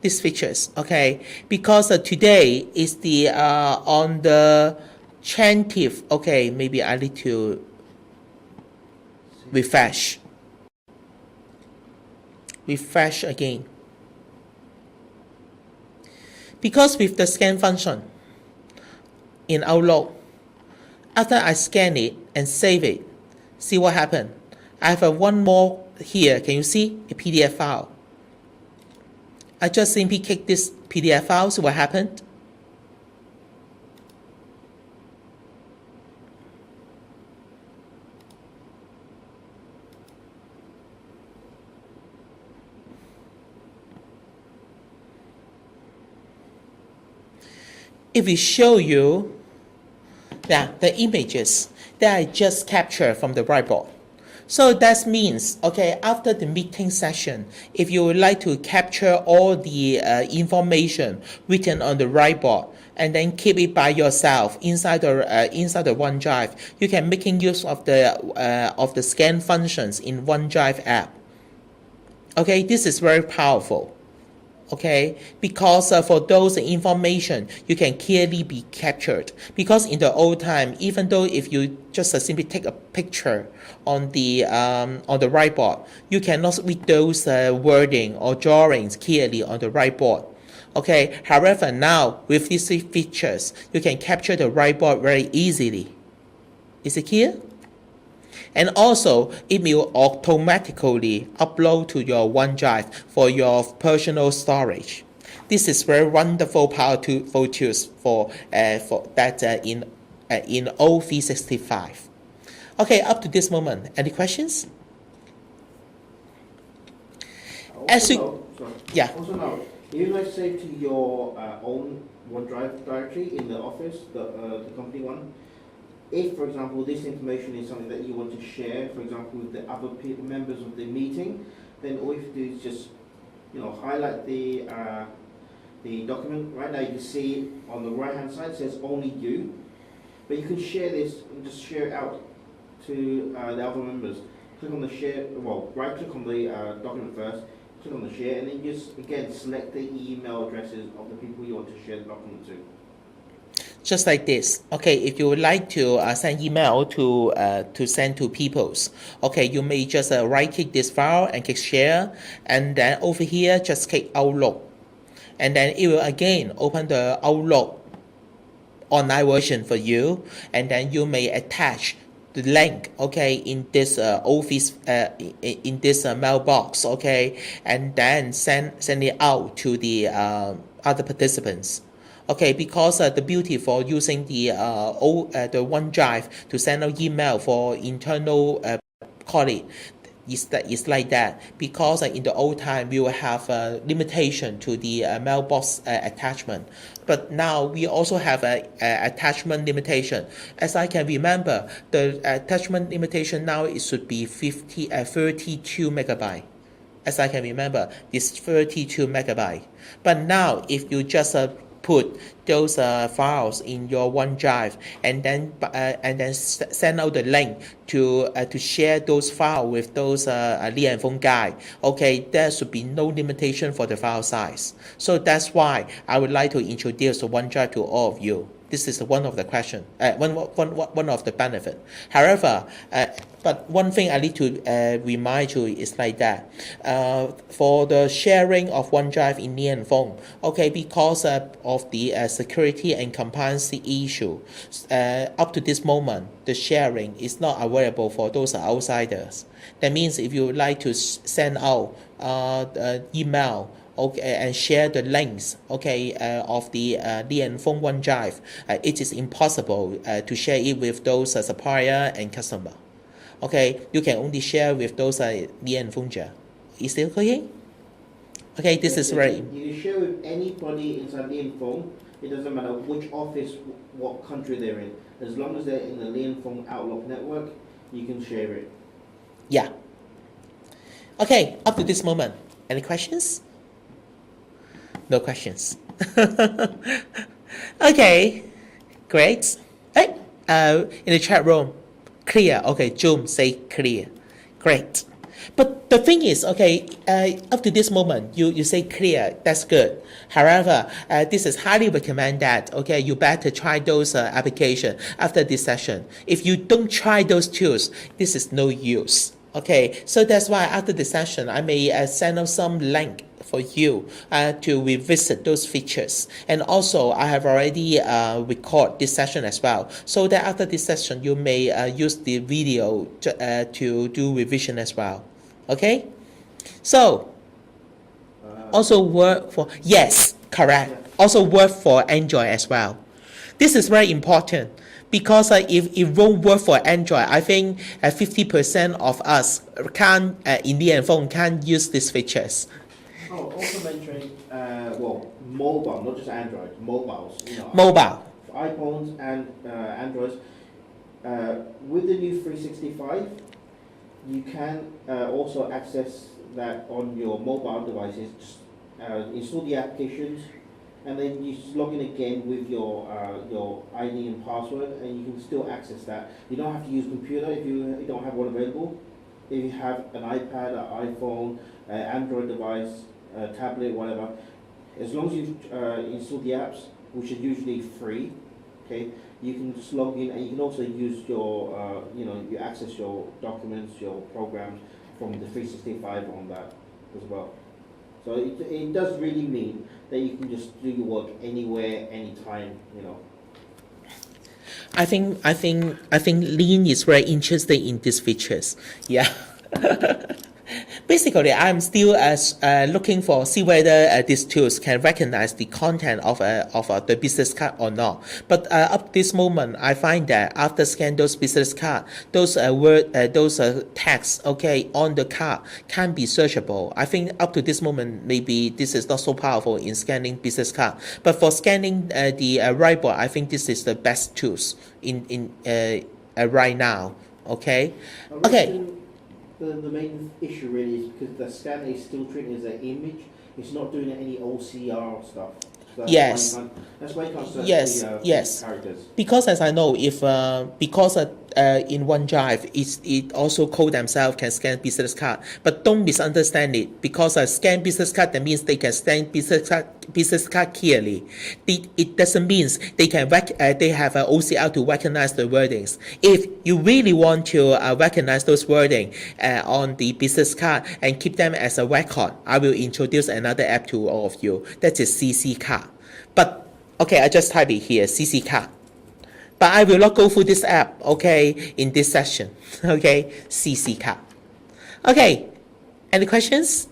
B: These features, okay? Because today is the on the 20th. Okay, maybe I need to refresh again. Because with the scan function in Outlook, after I scan it and save it, see what happened. I have one more here. Can you see a PDF file? I just simply click this PDF file. See what happened. It will show you the images that I just captured from the whiteboard. So that means, okay, after the meeting session, if you would like to capture all the information written on the whiteboard and then keep it by yourself inside the OneDrive, you can making use of the scan functions in OneDrive app. Okay, this is very powerful. Okay, because for those information you can clearly be captured. Because in the old time, even though if you just simply take a picture on the whiteboard, you cannot read those wording or drawings clearly on the whiteboard. Okay, however, now with these features, you can capture the whiteboard very easily. Is it clear? And also, it will automatically upload to your OneDrive for your personal storage. This is very wonderful, powerful tools for that in O365. Okay, up to this moment, any questions? Yeah.
A: Also now, if you guys save to your own OneDrive directory in the office, the company one. If, for example, this information is something that you want to share, for example, with the other members of the meeting, then all you have to do is just, highlight the document. Right now, you can see on the right-hand side it says only you, but you can share this and just share it out to the other members. Click on the share. Well, right-click on the document first. Click on the share, and then just again select the email addresses of the people you want to share the document to.
B: Just like this. Okay, if you would like to send email to send to peoples, okay, you may just right-click this file and click share, and then over here just click Outlook, and then it will again open the Outlook online version for you, and then you may attach the link, okay, in this office in this mailbox, okay, and then send it out to the other participants. Okay, because the beauty for using the OneDrive to send out email for internal colleague is like that. Because in the old time we will have a limitation to the mailbox attachment, but now we also have a attachment limitation. As I can remember, the attachment limitation now it should be 32 megabyte. As I can remember, it's 32 megabyte. But now if you just put those files in your OneDrive and then send out the link to share those files with those Li and Feng guy. Okay, there should be no limitation for the file size. So that's why I would like to introduce the OneDrive to all of you. This is one of the question, one of the benefit. However, but one thing I need to remind you is like that. For the sharing of OneDrive in Li and Feng, okay, because of the security and compliance issue, up to this moment, the sharing is not available for those outsiders. That means if you would like to send out email, okay, and share the links, okay, of the Li and Feng OneDrive, it is impossible to share it with those supplier and customer. Okay, you can only share with those Li and Feng. Is it okay? Okay, this is right.
A: You share with anybody inside Li and Feng. It doesn't matter which office, what country they're in. As long as they're in the Lean from Outlook network, you can share it.
B: Yeah. Okay, up to this moment, any questions? No questions. Okay, great. Hey, in the chat room, clear. Okay, Zoom say clear. Great. But the thing is, okay, up to this moment, you say clear, that's good. However, this is highly recommend that, okay, you better try those application after this session. If you don't try those tools, this is no use. Okay, so that's why after the session, I may send out some link for you to revisit those features. And also, I have already record this session as well, so that after this session, you may use the video to do revision as well. Okay, so also work for, yes, correct. Also work for Android as well. This is very important because if it won't work for Android, I think 50% of us can't, in the phone can't use these features.
A: Oh, also mentioning, well, mobile, not just Android, mobiles. You know,
B: Mobile.
A: iPhones and Androids. With the new 365, you can also access that on your mobile devices. Just install the applications, and then you just log in again with your ID and password, and you can still access that. You don't have to use a computer if you don't have one available. If you have an iPad, an iPhone, Android device, tablet, whatever, as long as you install the apps, which are usually free, okay, you can just log in, and you can also use your, you access your documents, your programs from the 365 on that as well. So it does really mean that you can just do your work anywhere, anytime, you know.
B: I think Lean is very interested in these features. Yeah. Basically, I'm still looking for see whether these tools can recognize the content of the business card or not. But up to this moment, I find that after scan those business card, those text okay on the card can be searchable. I think up to this moment, maybe this is not so powerful in scanning business card. But for scanning the whiteboard, I think this is the best tools in right now. Okay. Okay.
A: The main issue really is because the scanner is still treating it as an image. It's not doing any OCR stuff. So
B: yes.
A: That's why you can't search
B: yes.
A: characters.
B: Because as I know, if because in Onedrive, it also code themselves can scan business card, but don't misunderstand it. Because scan business card, that means they can scan business card clearly. It doesn't mean they can they have an OCR to recognize the wordings. If you really want to recognize those wording on the business card and keep them as a record, I will introduce another app to all of you. That is CC card. But okay, I just type it here, CC card. But I will not go through this app, okay, in this session. Okay, CC card. Okay, any questions?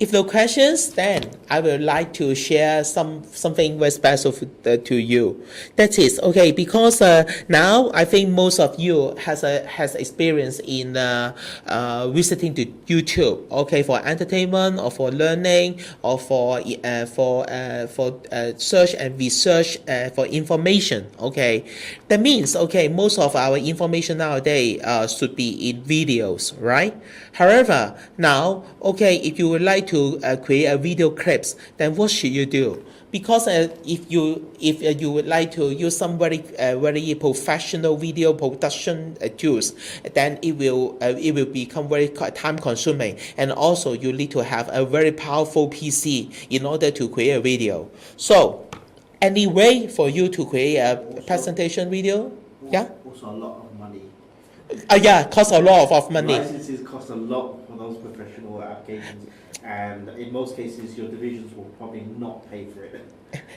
B: If no questions, then I would like to share something very special to you. That is okay because now I think most of you has experience in visiting to YouTube. Okay, for entertainment or for learning or for search and research for information. Okay, that means okay most of our information nowadays should be in videos, right? However, now okay if you would like to create a video clips, then what should you do? Because if you would like to use some very professional video production tools, then it will become very time consuming, and also you need to have a very powerful PC in order to create a video. So, any way for you to create a presentation video? Yeah.
A: Also a lot of money.
B: Yeah, costs a lot of money.
A: Licenses cost a lot for those professional applications, and in most cases, your divisions will probably not pay for it.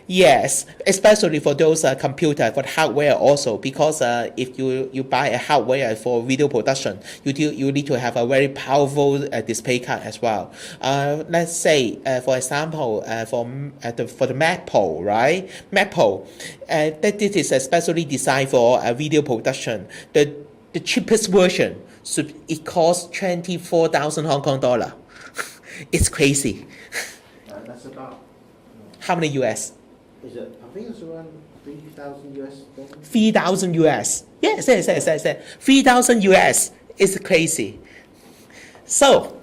B: Yes, especially for those computer, for hardware also, because if you buy a hardware for video production, you need to have a very powerful display card as well. Let's say, for example, for the Mac Pro, right? Mac Pro, that this is especially designed for video production. The cheapest version it costs 24,000 Hong Kong dollar. It's crazy.
A: That's about
B: how many US?
A: Is it? I think it's around 3,000 US dollars.
B: 3,000 US. Yes. 3,000 US is crazy. So,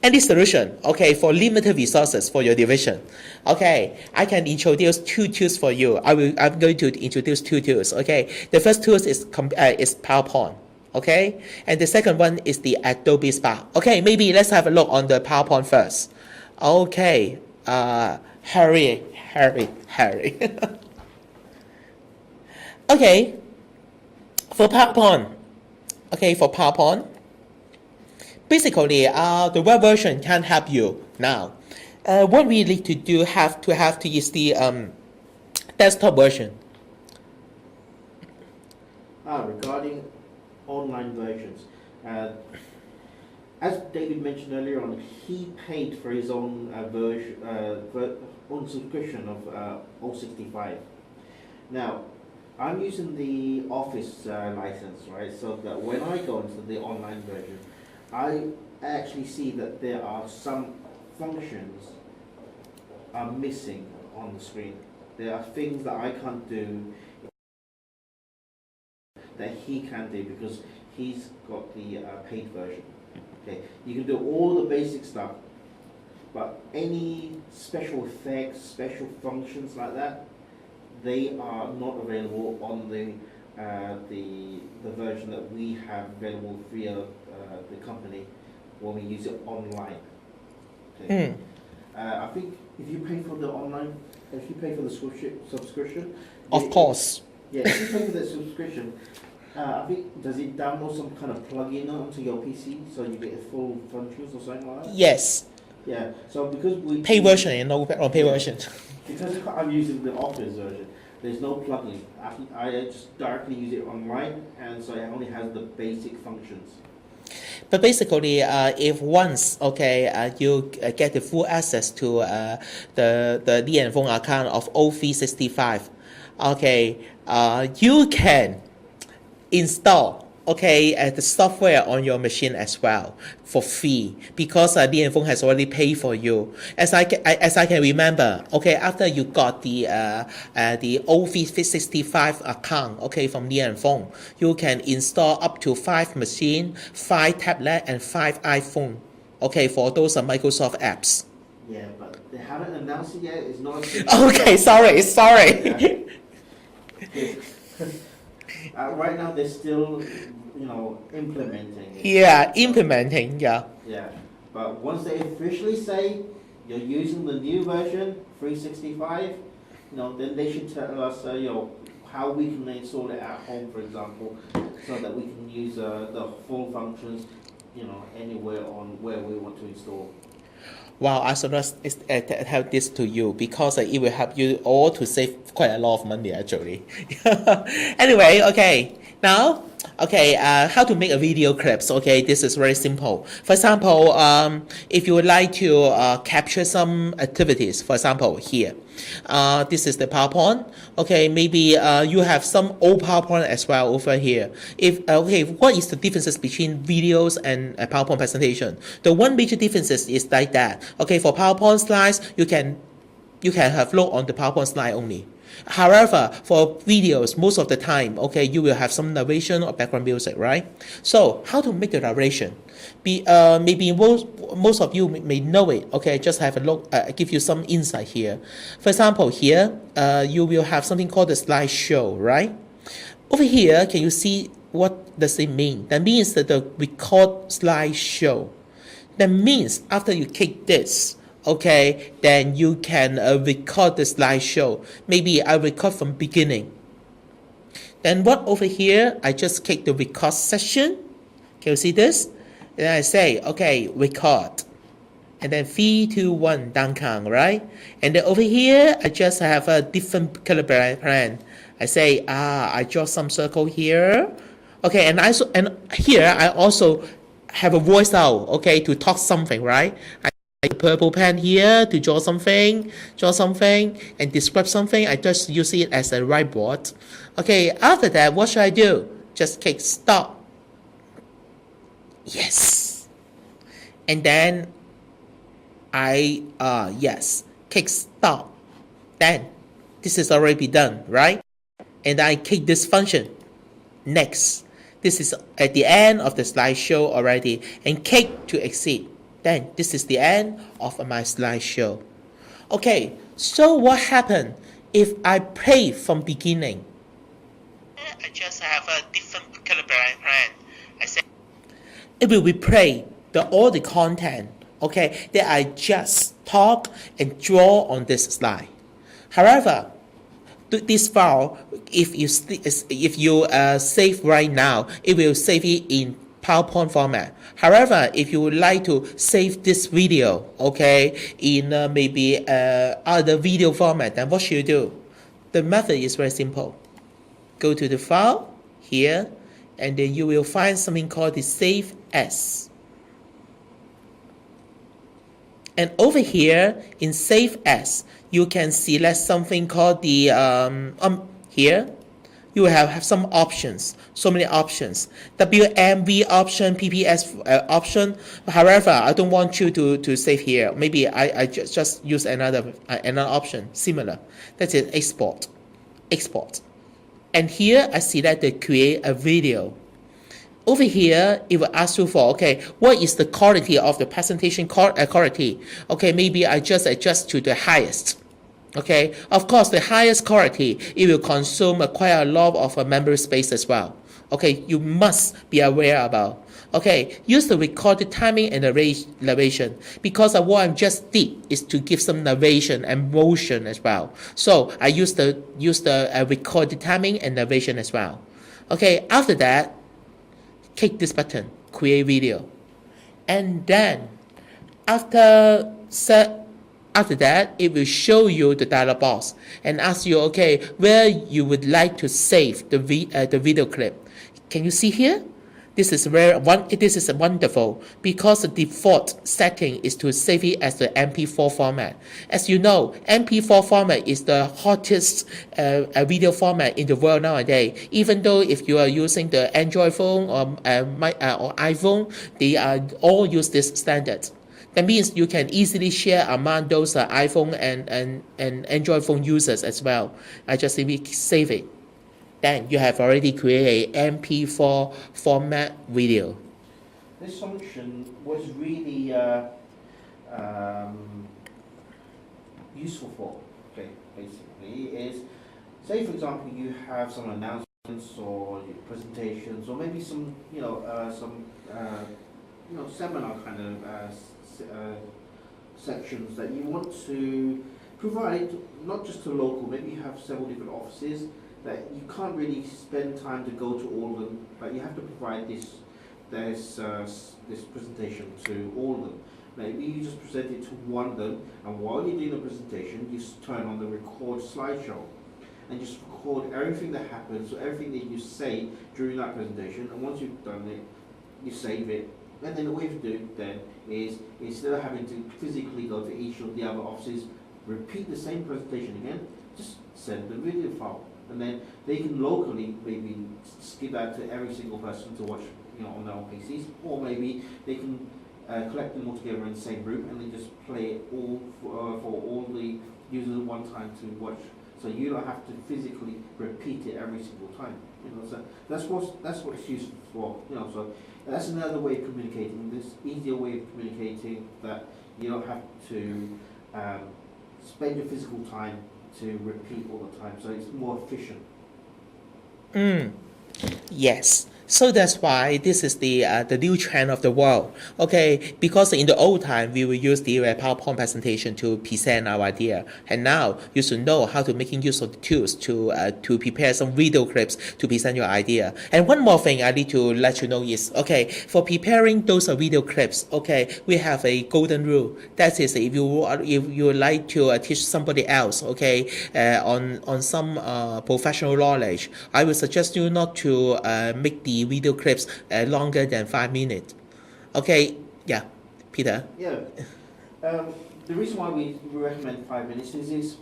B: any solution, okay, for limited resources for your division. Okay, I can introduce two tools for you. I'm going to introduce two tools. Okay, the first tool is PowerPoint. Okay, and the second one is the Adobe Spark. Okay, maybe let's have a look on the PowerPoint first. Okay, hurry. Okay, for PowerPoint. Okay, for PowerPoint. Basically, the web version can help you now. What we need to do is the desktop version.
A: Regarding online versions, as David mentioned earlier on, he paid for his own version, own subscription of 065. Now, I'm using the Office license, right? So that when I go into the online version, I actually see that there are some functions are missing on the screen. There are things that I can't do that he can do because he's got the paid version. Okay, you can do all the basic stuff, but any special effects, special functions like that, they are not available on the version that we have available via the company when we use it online. Okay. I think if you pay for the online, if you pay for the subscription,
B: Of course.
A: Yeah, if you pay for the subscription, I think, does it download some kind of plugin onto your PC so you get full functions or something like that?
B: Yes.
A: Yeah. So because we
B: Pay version and no pay version.
A: Because I'm using the Office version, there's no plugin. I just directly use it online, and so it only has the basic functions.
B: But basically, if once you get the full access to the Li and Feng account of O365, you can install the software on your machine as well for free because Li and Feng has already paid for you. As I can remember, after you got the O365 account, from Li and Feng, you can install up to 5 machine, 5 tablet, and 5 iPhone. For those Microsoft apps.
A: Yeah, but they haven't announced it yet. It's not.
B: Okay, sorry.
A: Yeah. Right now, they're still, implementing it.
B: Yeah, implementing. Yeah.
A: Yeah, but once they officially say you're using the new version 365, then they should tell us, how we can install it at home, for example, so that we can use the full functions, anywhere on where we want to install.
B: Wow, I suggest help this to you because it will help you all to save quite a lot of money actually. Anyway, now, how to make a video clips? This is very simple. For example, if you would like to capture some activities, for example, here. This is the PowerPoint. Maybe you have some old PowerPoint as well over here. What is the differences between videos and a PowerPoint presentation? The one major differences is like that. For PowerPoint slides, you can have look on the PowerPoint slide only. However, for videos, most of the time, you will have some narration or background music, right? So, how to make the narration? Maybe most of you may know it. Just have a look. Give you some insight here. For example, here you will have something called the slideshow, right? Over here, can you see what does it mean? That means that the record slideshow. That means after you click this, then you can record the slideshow. Maybe I record from beginning. Then what over here, I just click the record session. Can you see this? Then I say, record. And then 3, 2, 1, down count, right? And then over here, I just have a different color plan. I say, I draw some circle here. And here I also have a voice out, to talk something, right? I purple pen here to draw something, and describe something. I just use it as a whiteboard. After that, what should I do? Just click stop. Yes. And then click stop. Then This is already done, right? And I click this function, next. This is at the end of the slideshow already, and click to exit. Then this is the end of my slideshow. Okay, so what happened if I play from beginning? I just have a different color plan. I say it will replay all the content, okay, that I just talk and draw on this slide. However, this file, if you save right now, it will save it in PowerPoint format. However, if you would like to save this video, okay, in maybe other video format, then what should you do? The method is very simple. Go to the file here, and then you will find something called the Save As. And over here in Save As, you can select something called the here. You will have some options, so many options. WMV option, PPS option. However, I don't want you to save here. Maybe I just use another option similar. That's it. Export. And here I select the create a video. Over here, it will ask you for, okay, what is the quality of the presentation quality? Okay, maybe I just adjust to the highest. Okay, of course, the highest quality, it will consume quite a lot of memory space as well. Okay, you must be aware about. Okay, use the recorded timing and narration, because what I just did is to give some narration and motion as well. So I use the recorded timing and narration as well. Okay, after that, click this button, create video. And then after that, it will show you the dialog box and ask you, okay, where you would like to save the video clip. Can you see here? This is wonderful, because the default setting is to save it as the MP4 format. As you know, MP4 format is the hottest video format in the world nowadays. Even though if you are using the Android phone or iPhone, they all use this standard. That means you can easily share among those iPhone and Android phone users as well. I just simply save it. Then you have already created an MP4 format video.
A: This function was really useful for, okay, basically, is, say for example you have some announcements or presentations, or maybe some, seminar kind of sections that you want to provide, not just to local, maybe you have several different offices that you can't really spend time to go to all of them, but you have to provide this presentation to all of them. Maybe you just present it to one of them, and while you're doing the presentation, you turn on the record slideshow and just record everything that happens, or everything that you say during that presentation, and once you've done it, you save it. And then what you do then is, instead of having to physically go to each of the other offices, repeat the same presentation again, just send the video file. And then they can locally maybe give that to every single person to watch, on their own PCs, or maybe they can collect them all together in the same room and then just play it all for all the users at one time to watch. So you don't have to physically repeat it every single time. So that's what it's useful for. So that's another way of communicating. This easier way of communicating that you don't have to spend your physical time to repeat all the time, so it's more efficient.
B: Yes. So that's why this is the new trend of the world. Okay, because in the old time we will use the PowerPoint presentation to present our idea, and now you should know how to making use of the tools to prepare some video clips to present your idea. And one more thing I need to let you know is, okay, for preparing those video clips, okay, we have a golden rule. That is, if you would like to teach somebody else, okay, on some professional knowledge, I would suggest you not to make the video clips longer than 5 minutes. Okay, yeah, Peter.
A: Yeah, the reason why we recommend 5 minutes is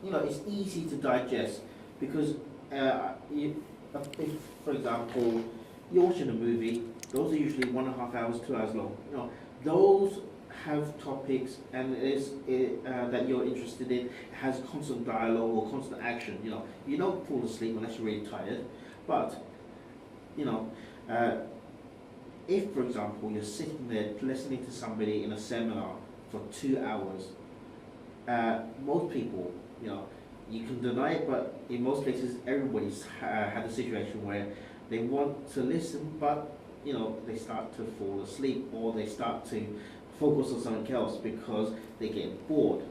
A: it's easy to digest, because if, for example, you're watching a movie, those are usually 1.5 hours, 2 hours long. Those have topics and that you're interested in, has constant dialogue or constant action. You don't fall asleep unless you're really tired, but you know, if for example you're sitting there listening to somebody in a seminar for 2 hours, most people, you can deny it, but in most places everybody's had a situation where they want to listen, but they start to fall asleep or they start to focus on something else because they get bored.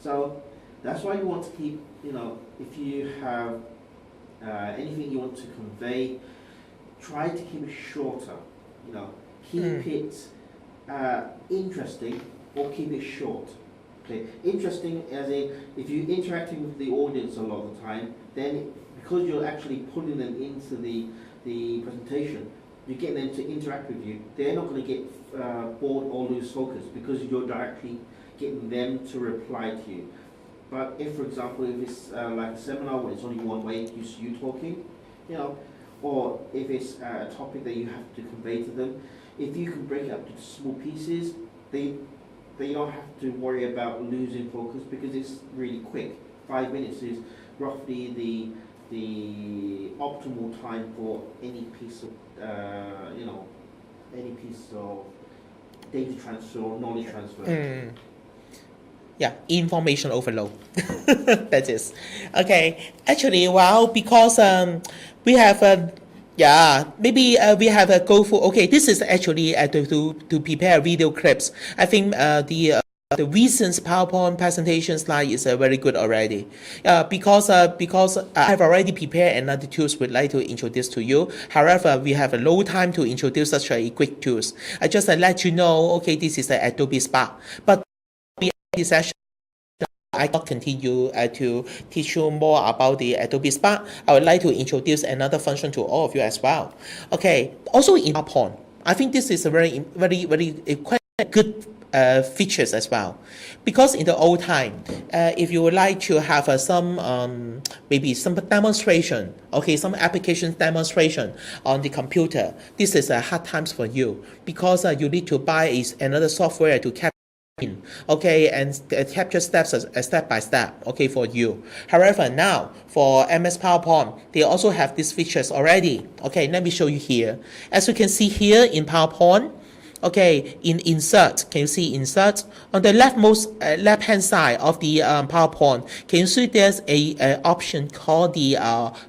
A: So that's why you want to keep, if you have anything you want to convey, try to keep it shorter. Keep it interesting or keep it short. Okay, interesting as in if you're interacting with the audience a lot of the time, then because you're actually putting them into the presentation, you get them to interact with you. They're not going to get bored or lose focus because you're directly getting them to reply to you. But if, for example, if it's like a seminar where it's only one way, just you talking, or if it's a topic that you have to convey to them, if you can break it up into small pieces, they don't have to worry about losing focus because it's really quick. 5 minutes is roughly the optimal time for any piece of any piece of data transfer or knowledge transfer.
B: Yeah, information overload. That is okay. Actually, well, because we have maybe we have a go for. Okay, this is actually to prepare video clips. I think the recent PowerPoint presentation slide is very good already. Because I have already prepared another tools we'd like to introduce to you. However, we have a low time to introduce such a quick tools. I just let you know. Okay, this is the Adobe Spark, but this session I will continue to teach you more about the Adobe Spark. I would like to introduce another function to all of you as well. Okay, also in PowerPoint, I think this is a very quite good features as well, because in the old time, if you would like to have some maybe some demonstration, okay, some application demonstration on the computer, this is a hard times for you because you need to buy another software to capture. Okay, and capture steps step by step, okay, for you. However, now for MS PowerPoint, they also have these features already. Okay, let me show you here. As you can see here in PowerPoint, okay, in insert, can you see insert on the left hand side of the PowerPoint? Can you see there's a option called the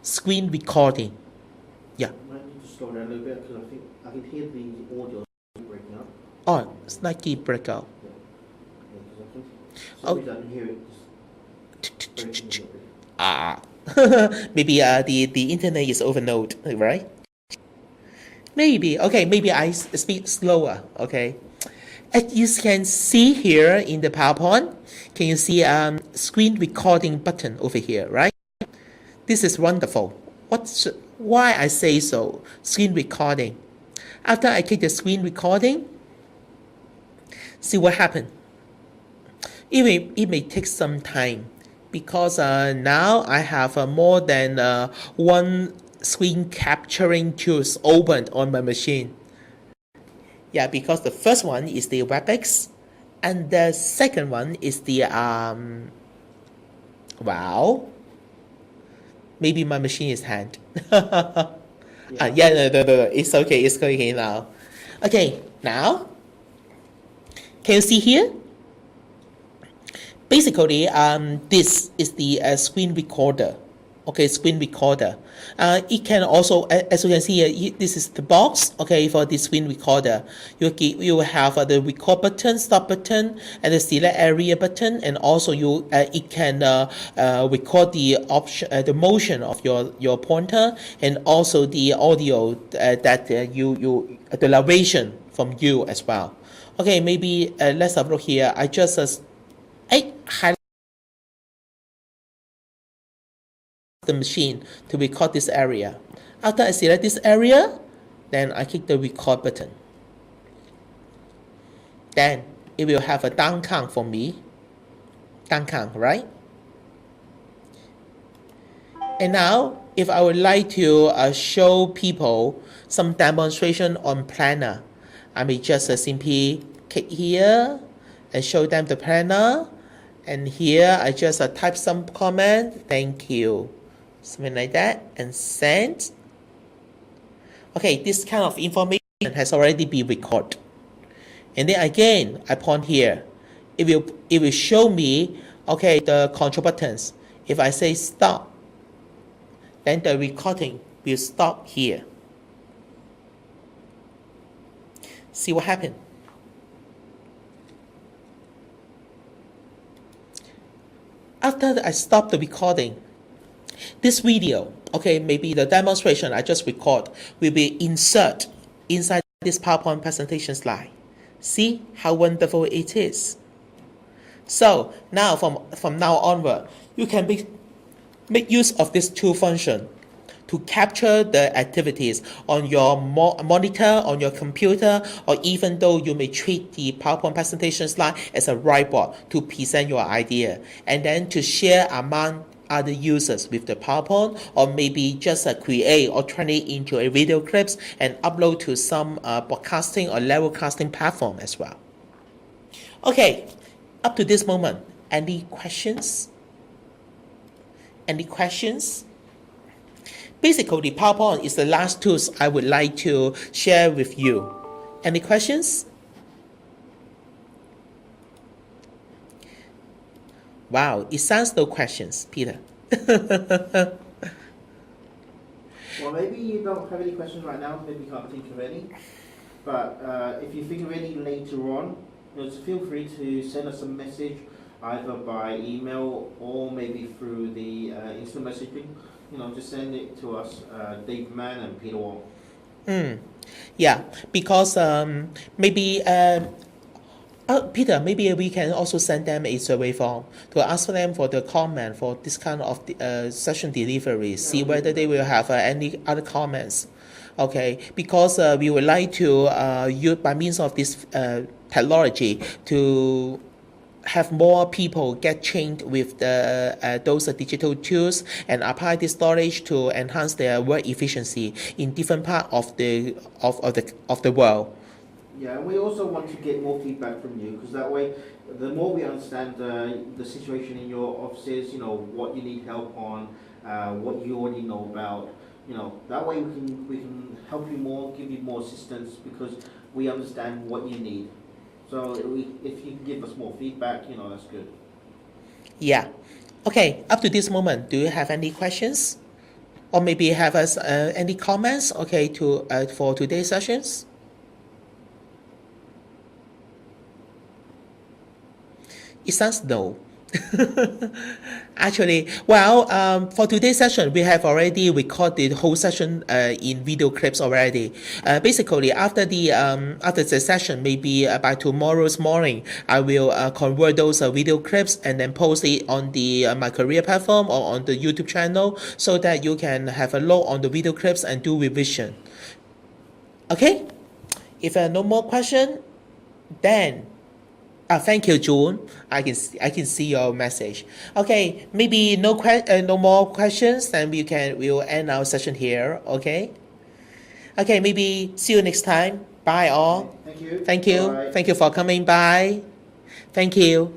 B: screen recording? Yeah.
A: I might need to slow down a little bit because I can hear the audio breaking up.
B: Oh, slightly breakout.
A: I don't hear it.
B: Maybe the internet is overload, right? Maybe. Okay, maybe I speak slower. Okay, as you can see here in the PowerPoint, can you see screen recording button over here, right? This is wonderful. Why I say so? Screen recording. After I click the screen recording, see what happened. It may take some time because now I have more than one screen capturing tools opened on my machine. Yeah, because the first one is the WebEx and the second one is the wow, maybe my machine is hanged. No, it's okay now. Okay, now can you see here? Basically, this is the screen recorder. Okay, screen recorder. It can also, as you can see here, this is the box. Okay, for the screen recorder, you will have the record button, stop button, and the select area button, and also it can record the option, the motion of your pointer, and also the audio that the narration from you as well. Okay, maybe let's have a look here. I just highlight the machine to record this area. After I select this area, then I click the record button. Then it will have a down count for me. Down count, right? And now, if I would like to show people some demonstration on Planner, I may just simply click here and show them the planner. And here I just type some comment, thank you, something like that, and send. Okay, this kind of information has already been recorded. And then again, I point here. It will show me, okay, the control buttons. If I say stop, then the recording will stop here. See what happened? After I stop the recording, this video, okay, maybe the demonstration I just record will be insert inside this PowerPoint presentation slide. See how wonderful it is. So now from now onward, you can make use of this two function to capture the activities on your monitor, on your computer, or even though you may treat the PowerPoint presentation slide as a whiteboard to present your idea, and then to share among other users with the PowerPoint, or maybe just create or turn it into a video clips and upload to some broadcasting or levelcasting platform as well. Okay, up to this moment, any questions? Any questions? Basically, PowerPoint is the last tools I would like to share with you. Any questions? Wow, it sounds no questions, Peter.
A: Well, maybe you don't have any questions right now, maybe you can't think of any. But if you think of any later on, just feel free to send us a message either by email or maybe through the instant messaging. Just send it to us, Dave Mann and Peter Wong.
B: Yeah, because maybe Peter, maybe we can also send them a survey form to ask them for the comment for this kind of session delivery, see whether they will have any other comments. Okay, because we would like to use by means of this technology to have more people get trained with those digital tools and apply this knowledge to enhance their work efficiency in different parts of the world.
A: Yeah, and we also want to get more feedback from you, because that way, the more we understand the situation in your offices, what you need help on, what you already know about, that way we can help you more, give you more assistance, because we understand what you need. So if you can give us more feedback, that's good.
B: Yeah. Okay, up to this moment, do you have any questions? Or maybe have us any comments, okay, for today's sessions? It sounds no. Actually, well, for today's session, we have already recorded the whole session in video clips already. Basically, after the session, maybe by tomorrow's morning, I will convert those video clips and then post it on the My Career platform or on the YouTube channel, so that you can have a look on the video clips and do revision. Okay? If no more question, then thank you, June. I can see your message. Okay, maybe no more questions. Then we'll end our session here. Okay. Okay, maybe see you next time. Bye all.
A: Thank you.
B: Thank you.
A: Bye.
B: Thank you for coming by. Thank you.